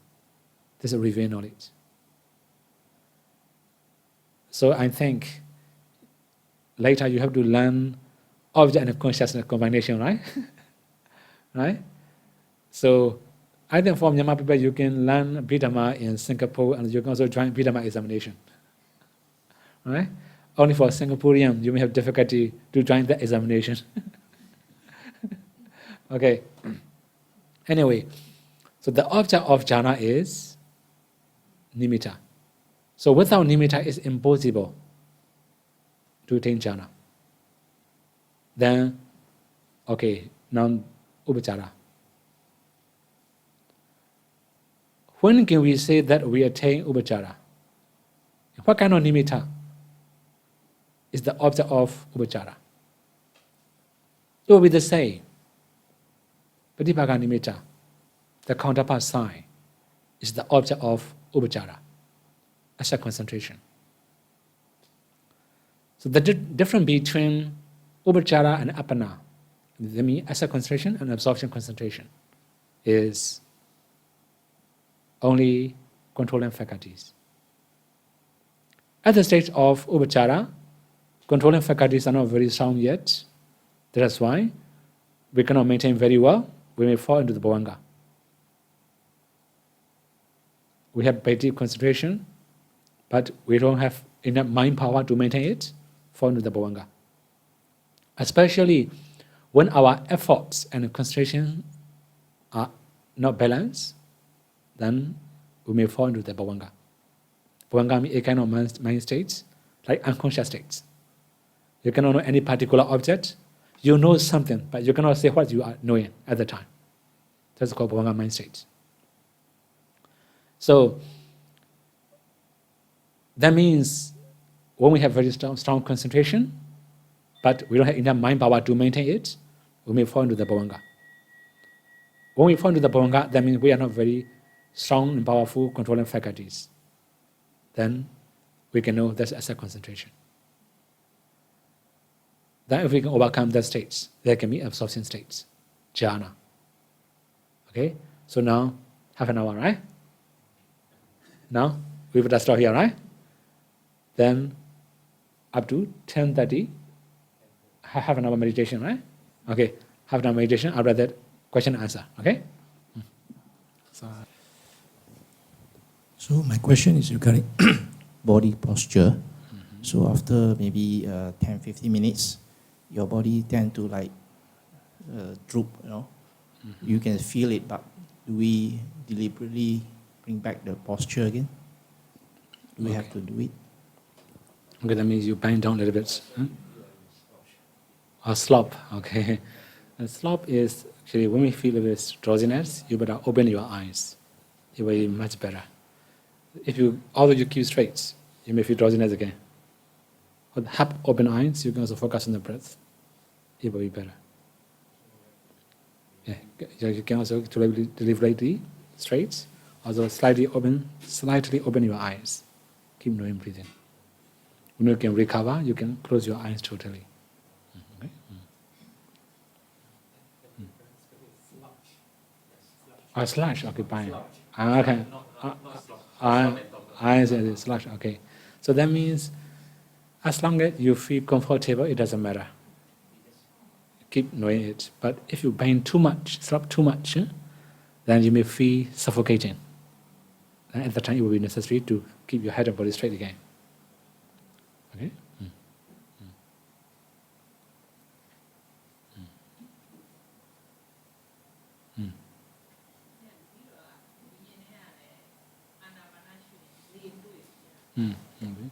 This is revealed knowledge. So I think later you have to learn object and consciousness combination, right? Right? So I think for Myanmar people, you can learn Bidama in Singapore and you can also join Bidama examination. Right? Only for Singaporean, you may have difficulty to join the examination. Okay. Anyway, so the object of jhana is nimitta. So without nimitta, it's impossible to attain jhana. Then, okay, now upachara. When can we say that we attain upachara? What kind of nimitta is the object of upachara? It will be the same. Patipaka nimitta. the counterpart side, is the object of upachara, asset concentration. So the difference between upachara and apana, that means asset concentration and absorption concentration, is only controlling faculties. At the stage of upachara, controlling faculties are not very strong yet. That's why we cannot maintain very well. We may fall into the bhavanga. We have very deep concentration, but we don't have enough mind power to maintain it, fall into the bhavanga. Especially when our efforts and concentration are not balanced, then we may fall into the bhavanga. Bhavanga means a kind of mind states, like unconscious states. You cannot know any particular object. You know something, but you cannot say what you are knowing at the time. That's called bhavanga mind states. So that means when we have very strong concentration, but we don't have enough mind power to maintain it, we may fall into the bhavanga. When we fall into the bhavanga, that means we are not very strong and powerful controlling faculties. Then we can know that's asset concentration. Then if we can overcome that states, there can be absorption states, jhana. Okay? So now, half an hour, right? Now, we will start here, right? Then, up to 10:30, half an hour meditation, right? Okay, half an hour meditation, after that, question and answer, okay? So my question is regarding body posture. So after maybe 10-15 minutes, your body tend to like droop, you know. You can feel it, but do we deliberately bring back the posture again? Do we have to do it? Okay, that means you bend down a little bit. Or slop, okay. And slop is actually when we feel a bit drowsiness, you better open your eyes. It will be much better. If you, although you keep straight, you may feel drowsiness again. But half open eyes, you can also focus on the breath. It will be better. Yeah, you can also deliberately straight, also slightly open your eyes. Keep knowing breathing. When you can recover, you can close your eyes totally. Okay? Slush, okay, fine. Okay. I say slush, okay. So that means as long as you feel comfortable, it doesn't matter. Keep knowing it. But if you bend too much, slop too much, then you may feel suffocating. And at that time, it will be necessary to keep your head and body straight again. Okay? Okay. Okay.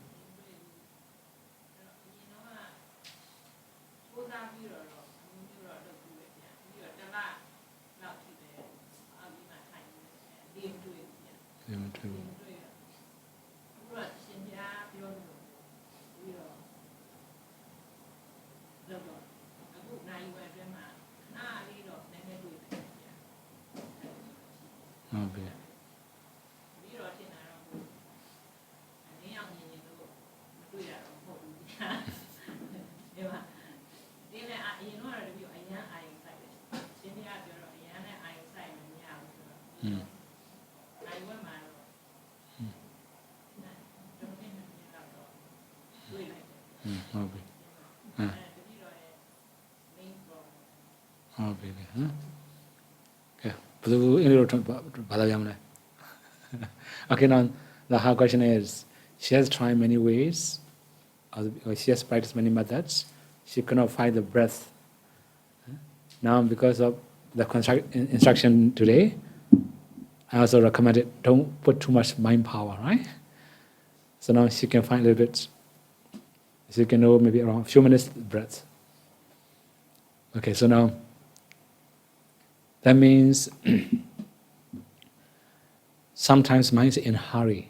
Okay, now the hard question is, she has tried many ways, or she has practiced many methods, she cannot find the breath. Now because of the instruction today, I also recommended don't put too much mind power, right? So now she can find a little bit, she can know maybe around a few minutes breath. Okay, so now, that means sometimes mind is in hurry.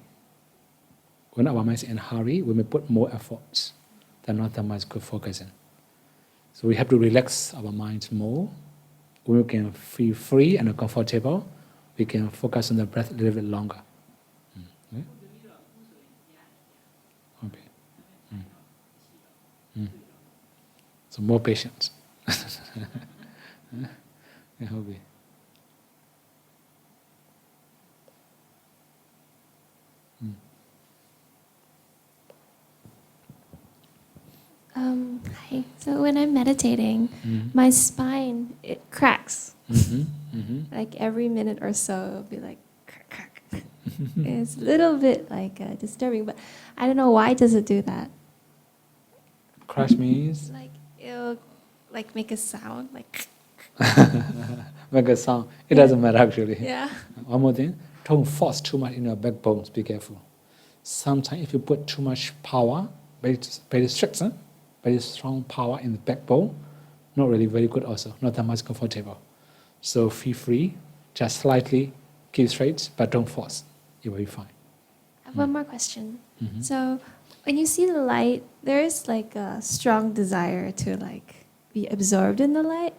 When our mind is in hurry, we may put more efforts than not that much good focusing. So we have to relax our minds more. We can feel free and comfortable. we can focus on the breath a little bit longer. Okay? Okay. So more patience. I hope we. Hi. So when I'm meditating, my spine, it cracks. Like every minute or so, it'll be like crack, crack. It's a little bit like disturbing, but I don't know, why does it do that? Crash means Like it'll like make a sound, like make a sound. It doesn't matter actually. yeah. One more thing, don't force too much in your backbones. Be careful. Sometimes if you put too much power, very strict, very strong power in the backbone, not really very good also, not that much comfortable. So feel free, just slightly keep straight, but don't force. You will be fine. I have one more question. So when you see the light, there is like a strong desire to like be absorbed in the light,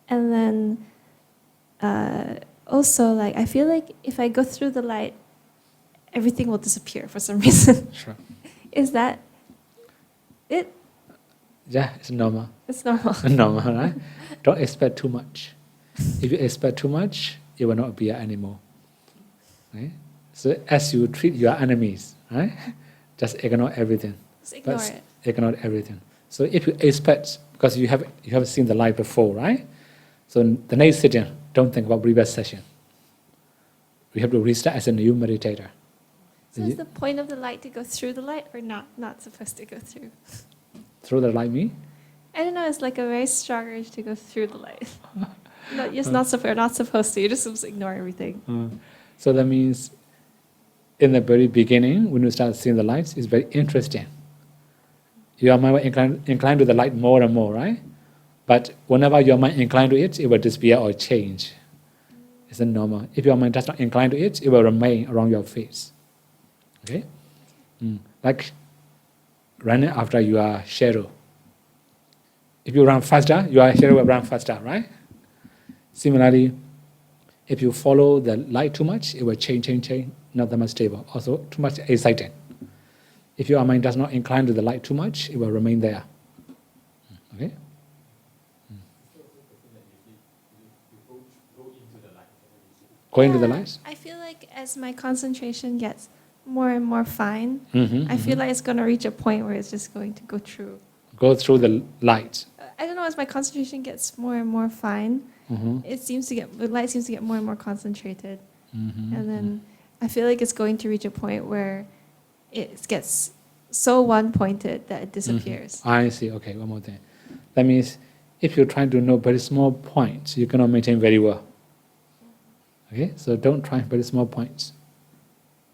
and then also like I feel like if I go through the light, everything will disappear for some reason. Sure. Is that it? Yeah, it's normal. It's normal. Normal, right? Don't expect too much. If you expect too much, it will not be anymore. Right? So as you treat your enemies, right? Just ignore everything. Just ignore it. Ignore everything. So if you expect, because you have seen the light before, right? So the next sitting, don't think about previous session. We have to restart as a new meditator. So is the point of the light to go through the light or not supposed to go through? Through the light me? I don't know, it's like a very strong urge to go through the light. No, you're not supposed to, you're just supposed to ignore everything. So that means in the very beginning, when you start seeing the lights, it's very interesting. Your mind will incline to the light more and more, right? But whenever your mind incline to it, it will disappear or change. It's normal. If your mind does not incline to it, it will remain around your face. Okay? Like running after your shadow. If you run faster, your shadow will run faster, right? Similarly, if you follow the light too much, it will change, not that much stable. Also, too much excited. If your mind does not incline to the light too much, it will remain there. Okay? Go into the lights? I feel like as my concentration gets more and more fine, Mm-hmm, I feel like it's going to reach a point where it's just going to go through. Go through the light. I don't know, as my concentration gets more and more fine, the light seems to get more and more concentrated. And then I feel like it's going to reach a point where it gets so one-pointed that it disappears. I see. Okay, one more thing. That means if you're trying to know very small points, you cannot maintain very well. Okay, so don't try very small points.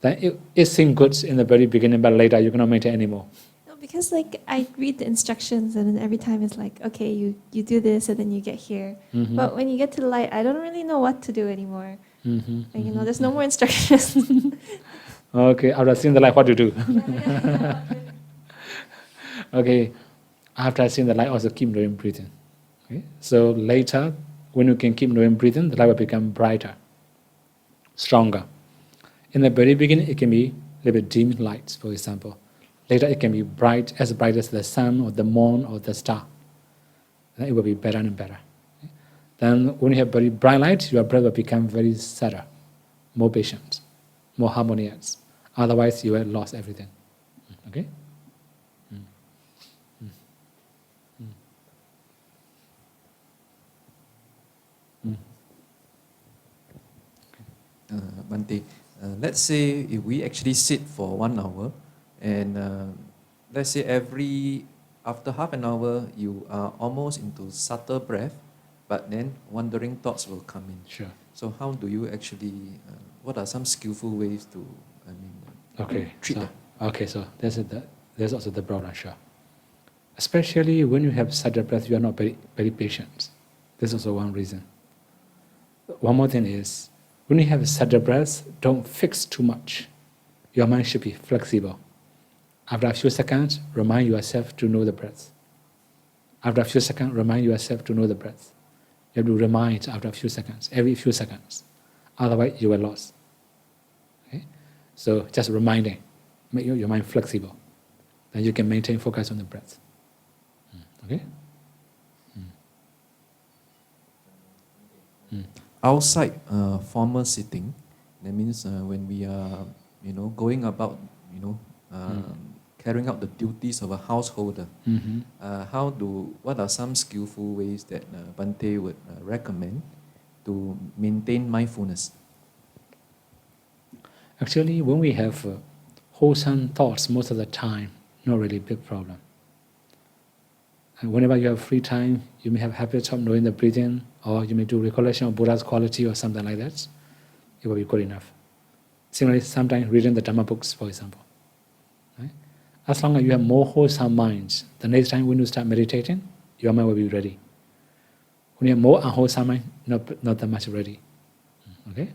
Then it seems good in the very beginning, but later you cannot maintain anymore. No, because like I read the instructions and then every time it's like, okay, you do this and then you get here. But when you get to the light, I don't really know what to do anymore. Like, you know, there's no more instructions. Okay, after seeing the light, what to do? Okay, after seeing the light, also keep knowing breathing. Okay? So later, when you can keep knowing breathing, the light will become brighter, stronger. In the very beginning, it can be a little bit dim lights, for example. Later, it can be bright as the sun or the moon or the star. Then it will be better and better. Okay? Then when you have very bright light, your breath will become very subtle, more patient, more harmonious. Otherwise, you will lose everything. Okay? Bante, let's say if we actually sit for 1 hour, and let's say after half an hour, you are almost into subtle breath, but then wandering thoughts will come in. Sure. So how do you actually, what are some skillful ways to, treat that? Okay, so there's also the problem, sure. Especially when you have subtle breath, you are not very, very patient. This is also one reason. One more thing is, when you have subtle breath, don't fix too much. Your mind should be flexible. After a few seconds, remind yourself to know the breath. After a few seconds, remind yourself to know the breath. You have to remind after a few seconds, every few seconds. Otherwise, you will lose. Okay? So just reminding, make your mind flexible. Then you can maintain focus on the breath. Okay? Outside formal sitting, that means when we are, going about, carrying out the duties of a householder. What are some skillful ways that Bhante would recommend to maintain mindfulness? Actually, when we have wholesome thoughts most of the time, not really big problem. And whenever you have free time, you may have habits of knowing the breathing, or you may do recollection of Buddha's quality or something like that. It will be good enough. Similarly, sometimes reading the Dhamma books, for example. Right? As long as you have more wholesome minds, the next time when you start meditating, your mind will be ready. When you have more unwholesome mind, not that much ready. Okay?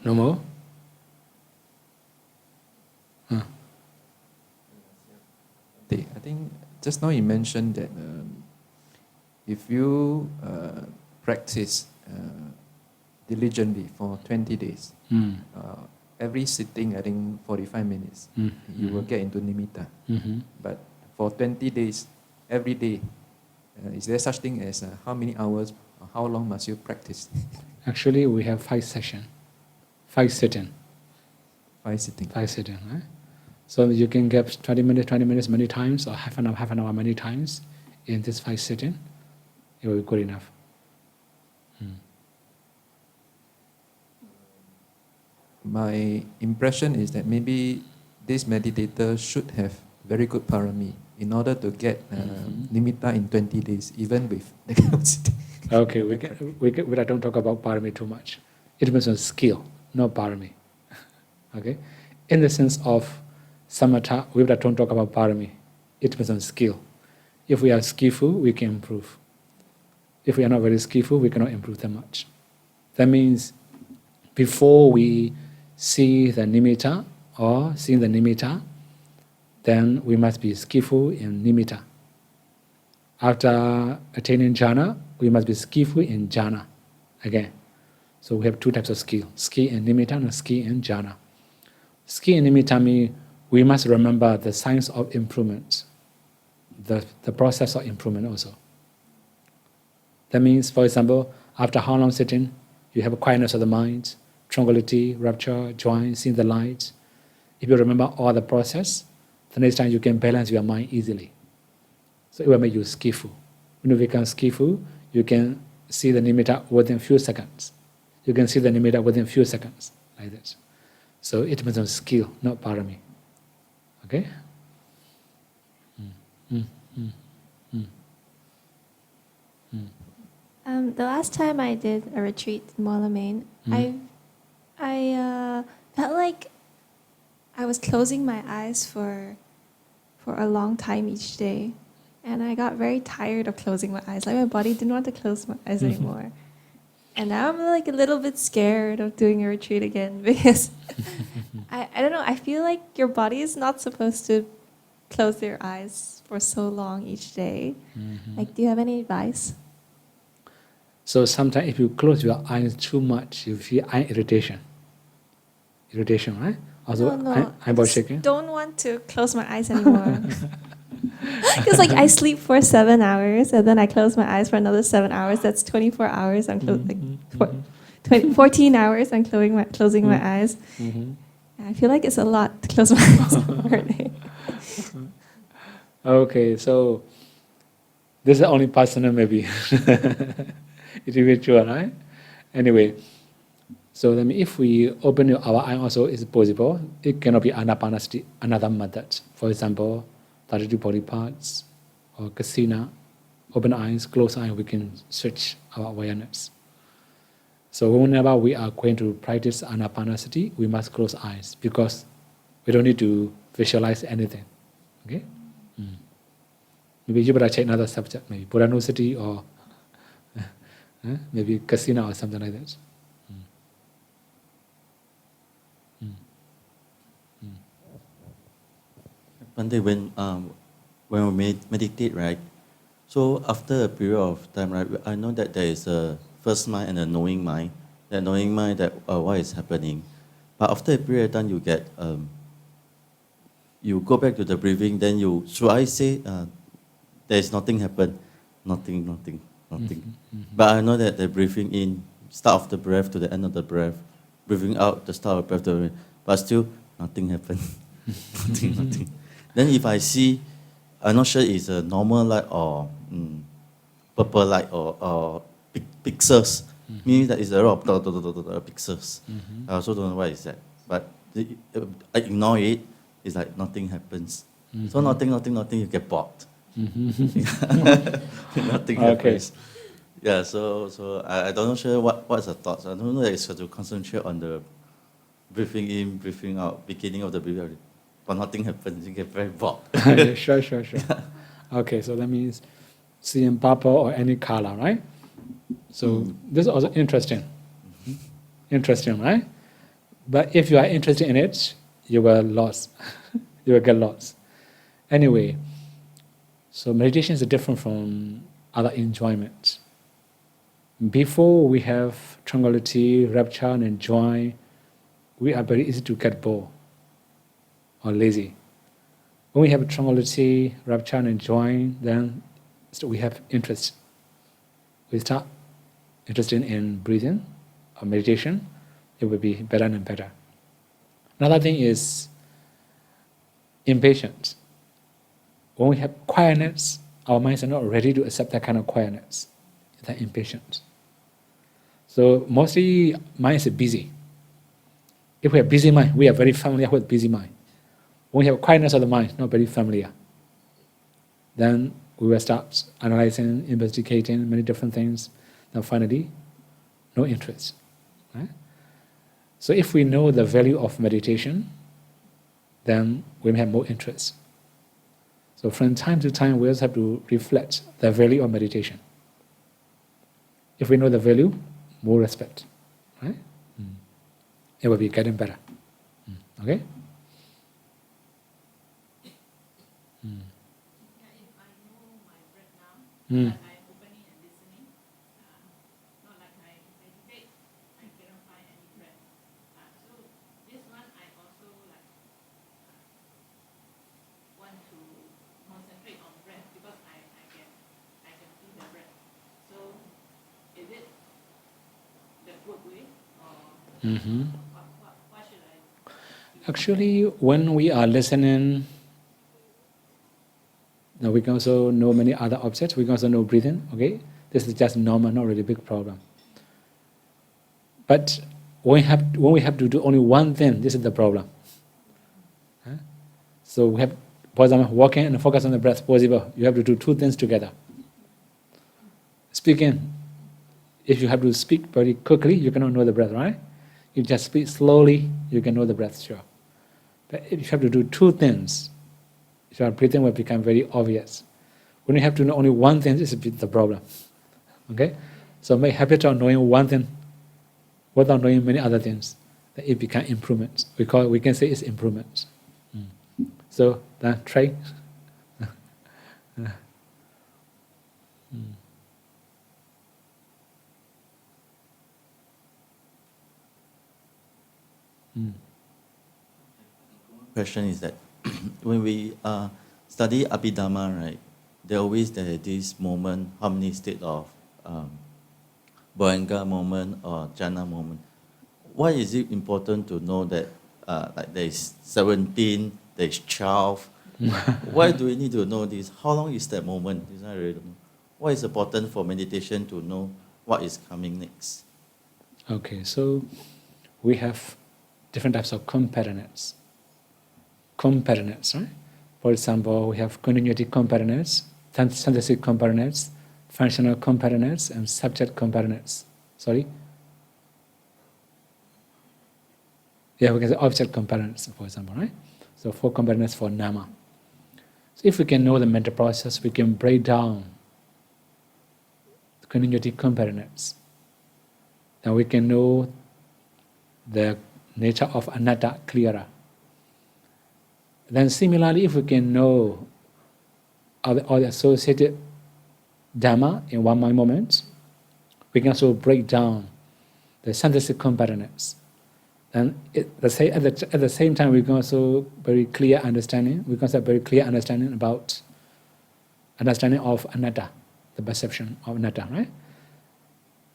No more? I think just now you mentioned that if you practice diligently for 20 days, every sitting, I think 45 minutes, you will get into nimitta. But for 20 days, every day, is there such thing as how many hours, or how long must you practice? Actually, we have 5 sessions. 5 sitting. 5 sitting. 5 sitting, right? So you can get 20 minutes many times, or half an hour many times in this 5 sitting. It will be good enough. My impression is that maybe this meditator should have very good parami in order to get nimitta in 20 days, even with the kind of sitting. Okay, we don't talk about parami too much. It depends on skill, not parami. Okay? In the sense of samatha, we don't talk about parami. It depends on skill. If we are skillful, we can improve. If we are not very skillful, we cannot improve that much. That means before we see the nimitta or seeing the nimitta, then we must be skillful in nimitta. After attaining jhana, we must be skillful in jhana again. So we have 2 types of skill: skill in nimitta and skill in jhana. Skill in nimitta means we must remember the signs of improvement, the process of improvement also. That means, for example, after how long sitting, you have a quietness of the mind, tranquility, rapture, joy, seeing the light. If you remember all the process, the next time you can balance your mind easily. So it will make you skillful. When you become skillful, you can see the nimitta within few seconds. You can see the nimitta within few seconds, like this. So it depends on skill, not parami. Okay? The last time I did a retreat in Moulmein, I felt like I was closing my eyes for a long time each day, and I got very tired of closing my eyes. Like my body didn't want to close my eyes anymore. And now I'm like a little bit scared of doing a retreat again because I don't know, I feel like your body is not supposed to close their eyes for so long each day. Like, do you have any advice? So sometimes if you close your eyes too much, you feel eye irritation. Irritation, right? Also, No, eyeball I just shaking. don't want to close my eyes anymore. Because like I sleep for 7 hours and then I close my eyes for another 7 hours. That's 24 hours. I'm 14 hours. I'm closing my eyes. I feel like it's a lot to close my eyes per day. Okay, so this is only personal, maybe individual, right? Anyway, so then if we open our eye also, is possible. It cannot be Ānāpānasati, another method. For example, 32 body parts or kasina, open eyes, close eyes, we can switch our awareness. So whenever we are going to practice Ānāpānasati, we must close eyes because we don't need to visualize anything. Okay? Maybe you better check another subject, maybe Puranosati or maybe Kasina or something like that. One day when we meditate, right? So after a period of time, right, I know that there is a first mind and a knowing mind. That knowing mind that what is happening, but after a period of time, you get you go back to the breathing. Then should I say there is nothing happen, nothing. But I know that the breathing in, start of the breath to the end of the breath, breathing out, the start of the breath to the end, but still nothing happened, nothing. Then if I see, I'm not sure it's a normal light or purple light or pixels. Meaning that it's a lot of pixels. I also don't know what is that. But I ignore it. It's like nothing happens. So nothing, you get bored. Nothing happens. Yeah. So I don't know sure what's the thoughts. I don't know that it's to concentrate on the breathing in, breathing out, beginning of the breathing. But nothing happens. You get very bored. Sure. Okay, so that means seeing purple or any color, right? So this is also interesting. Interesting, right? But if you are interested in it, you will lost. You will get lost. Anyway, so meditation is different from other enjoyments. Before we have tranquility, rapture, and joy, we are very easy to get bored or lazy. When we have tranquility, rapture, and joy, then we have interest. We start interested in breathing or meditation, it will be better and better. Another thing is impatience. When we have quietness, our minds are not ready to accept that kind of quietness, that impatience. So mostly minds are busy. If we have busy mind, we are very familiar with busy mind. When we have quietness of the mind, not very familiar, then we will start analyzing, investigating many different things. Then finally, no interest. Right? So if we know the value of meditation, then we may have more interest. So from time to time, we also have to reflect the value of meditation. If we know the value, more respect. Right? It will be getting better. Okay? But I'm opening and listening, not like I meditate, I cannot find any breath. So this one I also like want to concentrate on breath because I can feel the breath. So is it the good way or what should I do? Actually, when we are listening, now we can also know many other objects. We can also know breathing. Okay, this is just normal, not really big problem. But when we have to do only one thing, this is the problem. So we have, for example, walking and focus on the breath. Possible. You have to do two things together. Speaking, if you have to speak very quickly, you cannot know the breath, right? You just speak slowly, you can know the breath, sure. But if you have to do two things, your breathing will become very obvious. When you have to know only one thing, this is the problem. Okay? So make habit of knowing one thing without knowing many other things. Then it becomes improvements. We can say it's improvements. So then try. Question is that when we study Abhidhamma, right, there always this moment, harmony state of Bhavanga moment or jhana moment. Why is it important to know that like there is 17, there is 12? Why do we need to know this? How long is that moment? This I really don't know. Why is it important for meditation to know what is coming next? Okay, so we have different types of competence. Competence, right? For example, we have continuity competence, synthesis competence, functional competence, and subject competence. Sorry? Yeah, we can say object components, for example, right? So 4 components for nama. So if we can know the mental process, we can break down the continuity components. Then we can know the nature of anatta clearer. Then similarly, if we can know all the associated Dhamma in one mind moment, we can also break down the synthesis components. And at the same time, we can also very clear understanding. We can have very clear understanding of anatta, the perception of anatta, right?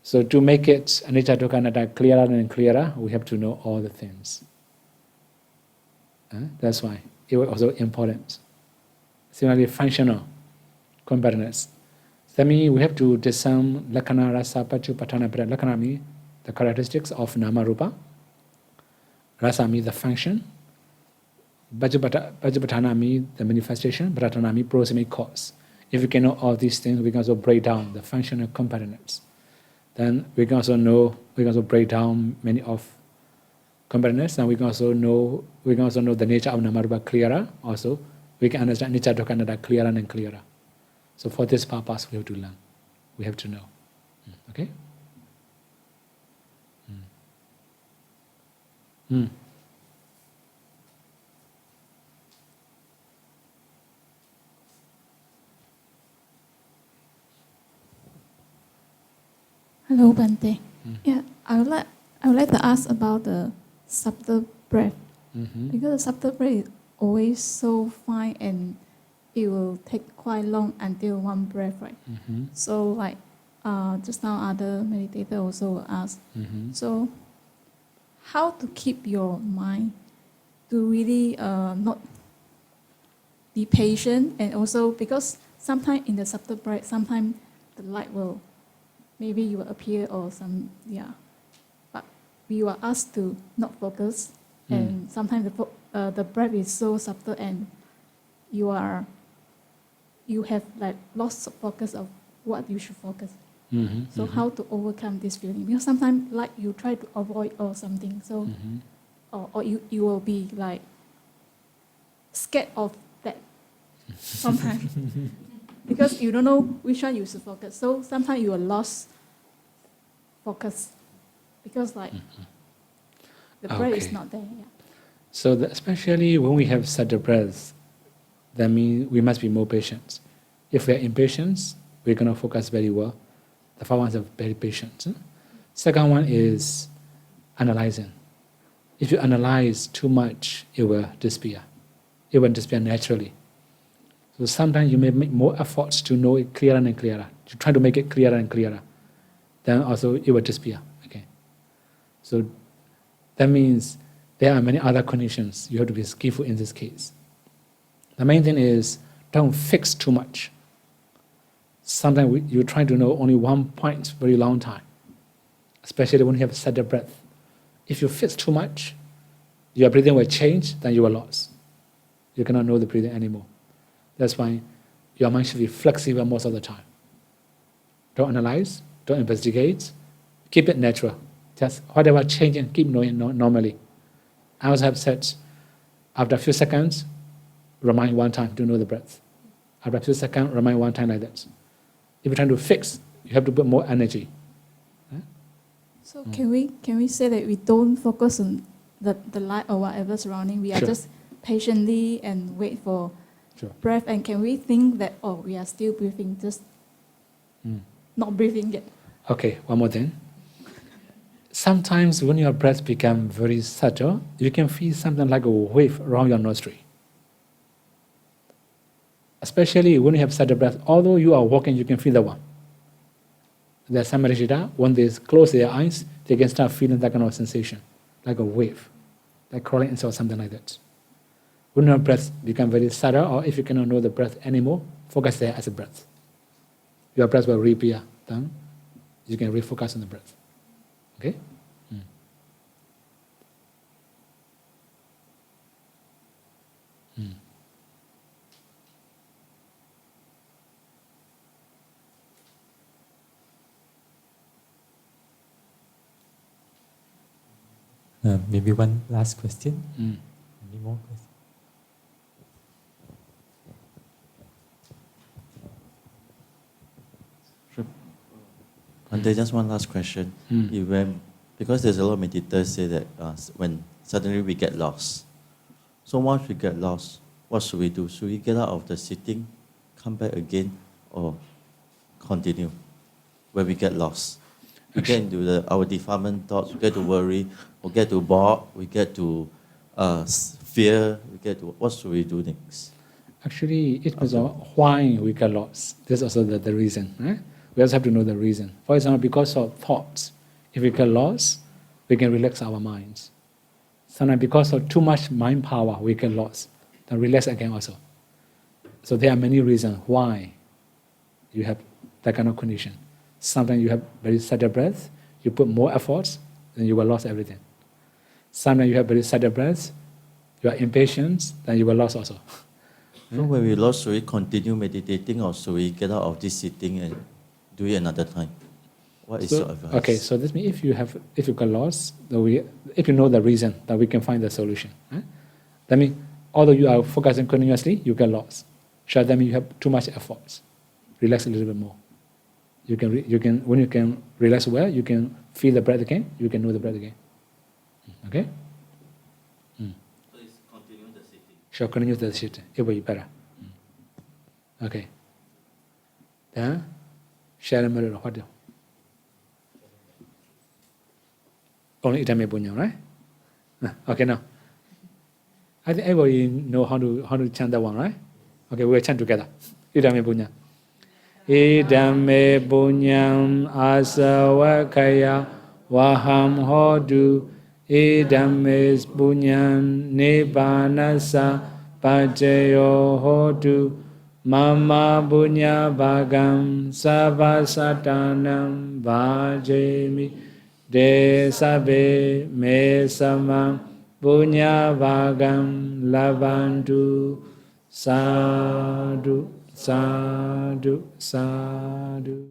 So to make it anicca dukkha anatta clearer and clearer, we have to know all the things. That's why it was also important. Similarly, functional components. That means we have to discern lakkhana, rasa, paccupatthana. Lakkhana means the characteristics of nama rupa. Rasa means the function. Paccupatthana means the manifestation. Pratthana means proximate cause. If we can know all these things, we can also break down the functional components. Then we can also break down many of components, and we can also know the nature of nama rupa clearer. Also, we can understand anicca dukkha anatta clearer and clearer. So for this purpose, we have to learn. We have to know. Okay? Hello, Bante. Yeah, I would like to ask about the subtle breath. Because the subtle breath is always so fine and it will take quite long until one breath, right? So like just now other meditator also asked. So how to keep your mind to really not be patient, and also because sometimes in the subtle breath, sometimes the light will maybe you will appear or some but we were asked to not focus, and sometimes the breath is so subtle and you have like lost focus of what you should focus. So how to overcome this feeling? Because sometimes like you try to avoid or something, so or you will be like scared of that sometimes because you don't know which one you should focus. So sometimes you will lost focus because like the breath is not there. Yeah. So especially when we have subtle breaths, that means we must be more patient. If we are impatient, we're going to focus very well. The first one is very patient. Second one is analyzing. If you analyze too much, it will disappear. It will disappear naturally. So sometimes you may make more efforts to know it clearer and clearer. You try to make it clearer and clearer. Then also it will disappear. Okay. So that means there are many other conditions. You have to be skillful in this case. The main thing is don't fix too much. Sometimes you try to know only one point very long time, especially when you have subtle breath. If you fix too much, your breathing will change, then you are lost. You cannot know the breathing anymore. That's why your mind should be flexible most of the time. Don't analyze, don't investigate, keep it natural. Just whatever changing, keep knowing normally. I also have said, after a few seconds, remind one time to know the breath. After a few seconds, remind one time like that. If you're trying to fix, you have to put more energy. So can we say that we don't focus on the light or whatever surrounding? We are just patiently and wait for breath. And can we think that we are still breathing, just not breathing yet? Okay, one more thing. Sometimes when your breath becomes very subtle, you can feel something like a wave around your nostril. Especially when you have subtle breath, although you are walking, you can feel the one. There's some Marishita, when they close their eyes, they can start feeling that kind of sensation, like a wave, like crawling inside something like that. When your breath becomes very subtle, or if you cannot know the breath anymore, focus there as a breath. Your breath will reappear. Then you can refocus on the breath. Okay? Maybe one last question. Mm. Any more questions? And there's just one last question. Mm. Because there's a lot of meditators say that when suddenly we get lost. So once we get lost, what should we do? Should we get out of the sitting, come back again, or continue? When we get lost, we get into our defilement thoughts, we get to worry, we get to bored, we get to fear, we get to, what should we do next? Actually, it depends on why we get lost. This is also the reason. Right? We also have to know the reason. For example, because of thoughts, if we get lost, we can relax our minds. Sometimes because of too much mind power, we get lost. Then relax again also. So there are many reasons why you have that kind of condition. Sometimes you have very sudden breath, you put more efforts, then you will lose everything. Sometimes you have very sudden breath, you are impatient, then you will lose also. So when we lost, should we continue meditating or should we get out of this sitting and do it another time? What is your advice? Okay, so this means if you get lost, if you know the reason, then we can find the solution. Right? That means although you are focusing continuously, you get lost. So that means you have too much efforts. Relax a little bit more. When you can relax well, you can feel the breath again. You can know the breath again. Okay. So it's continue the sitting. Sure, continue the sitting. It will be better. Okay. Then share a mirror. What do? Only Ānāpānasati punya, right? Okay, now. I think everybody know how to chant that one, right? Okay, we'll chant together. Ānāpānasati punya. Idame punyam asawakaya waham hodu. Idame punyam nibbānasa pacayo hodu. Mama punya bhagam savasatanam bhajemi. De sabe me samam punya bhagam labantu. Sadhu, sadhu, sadhu.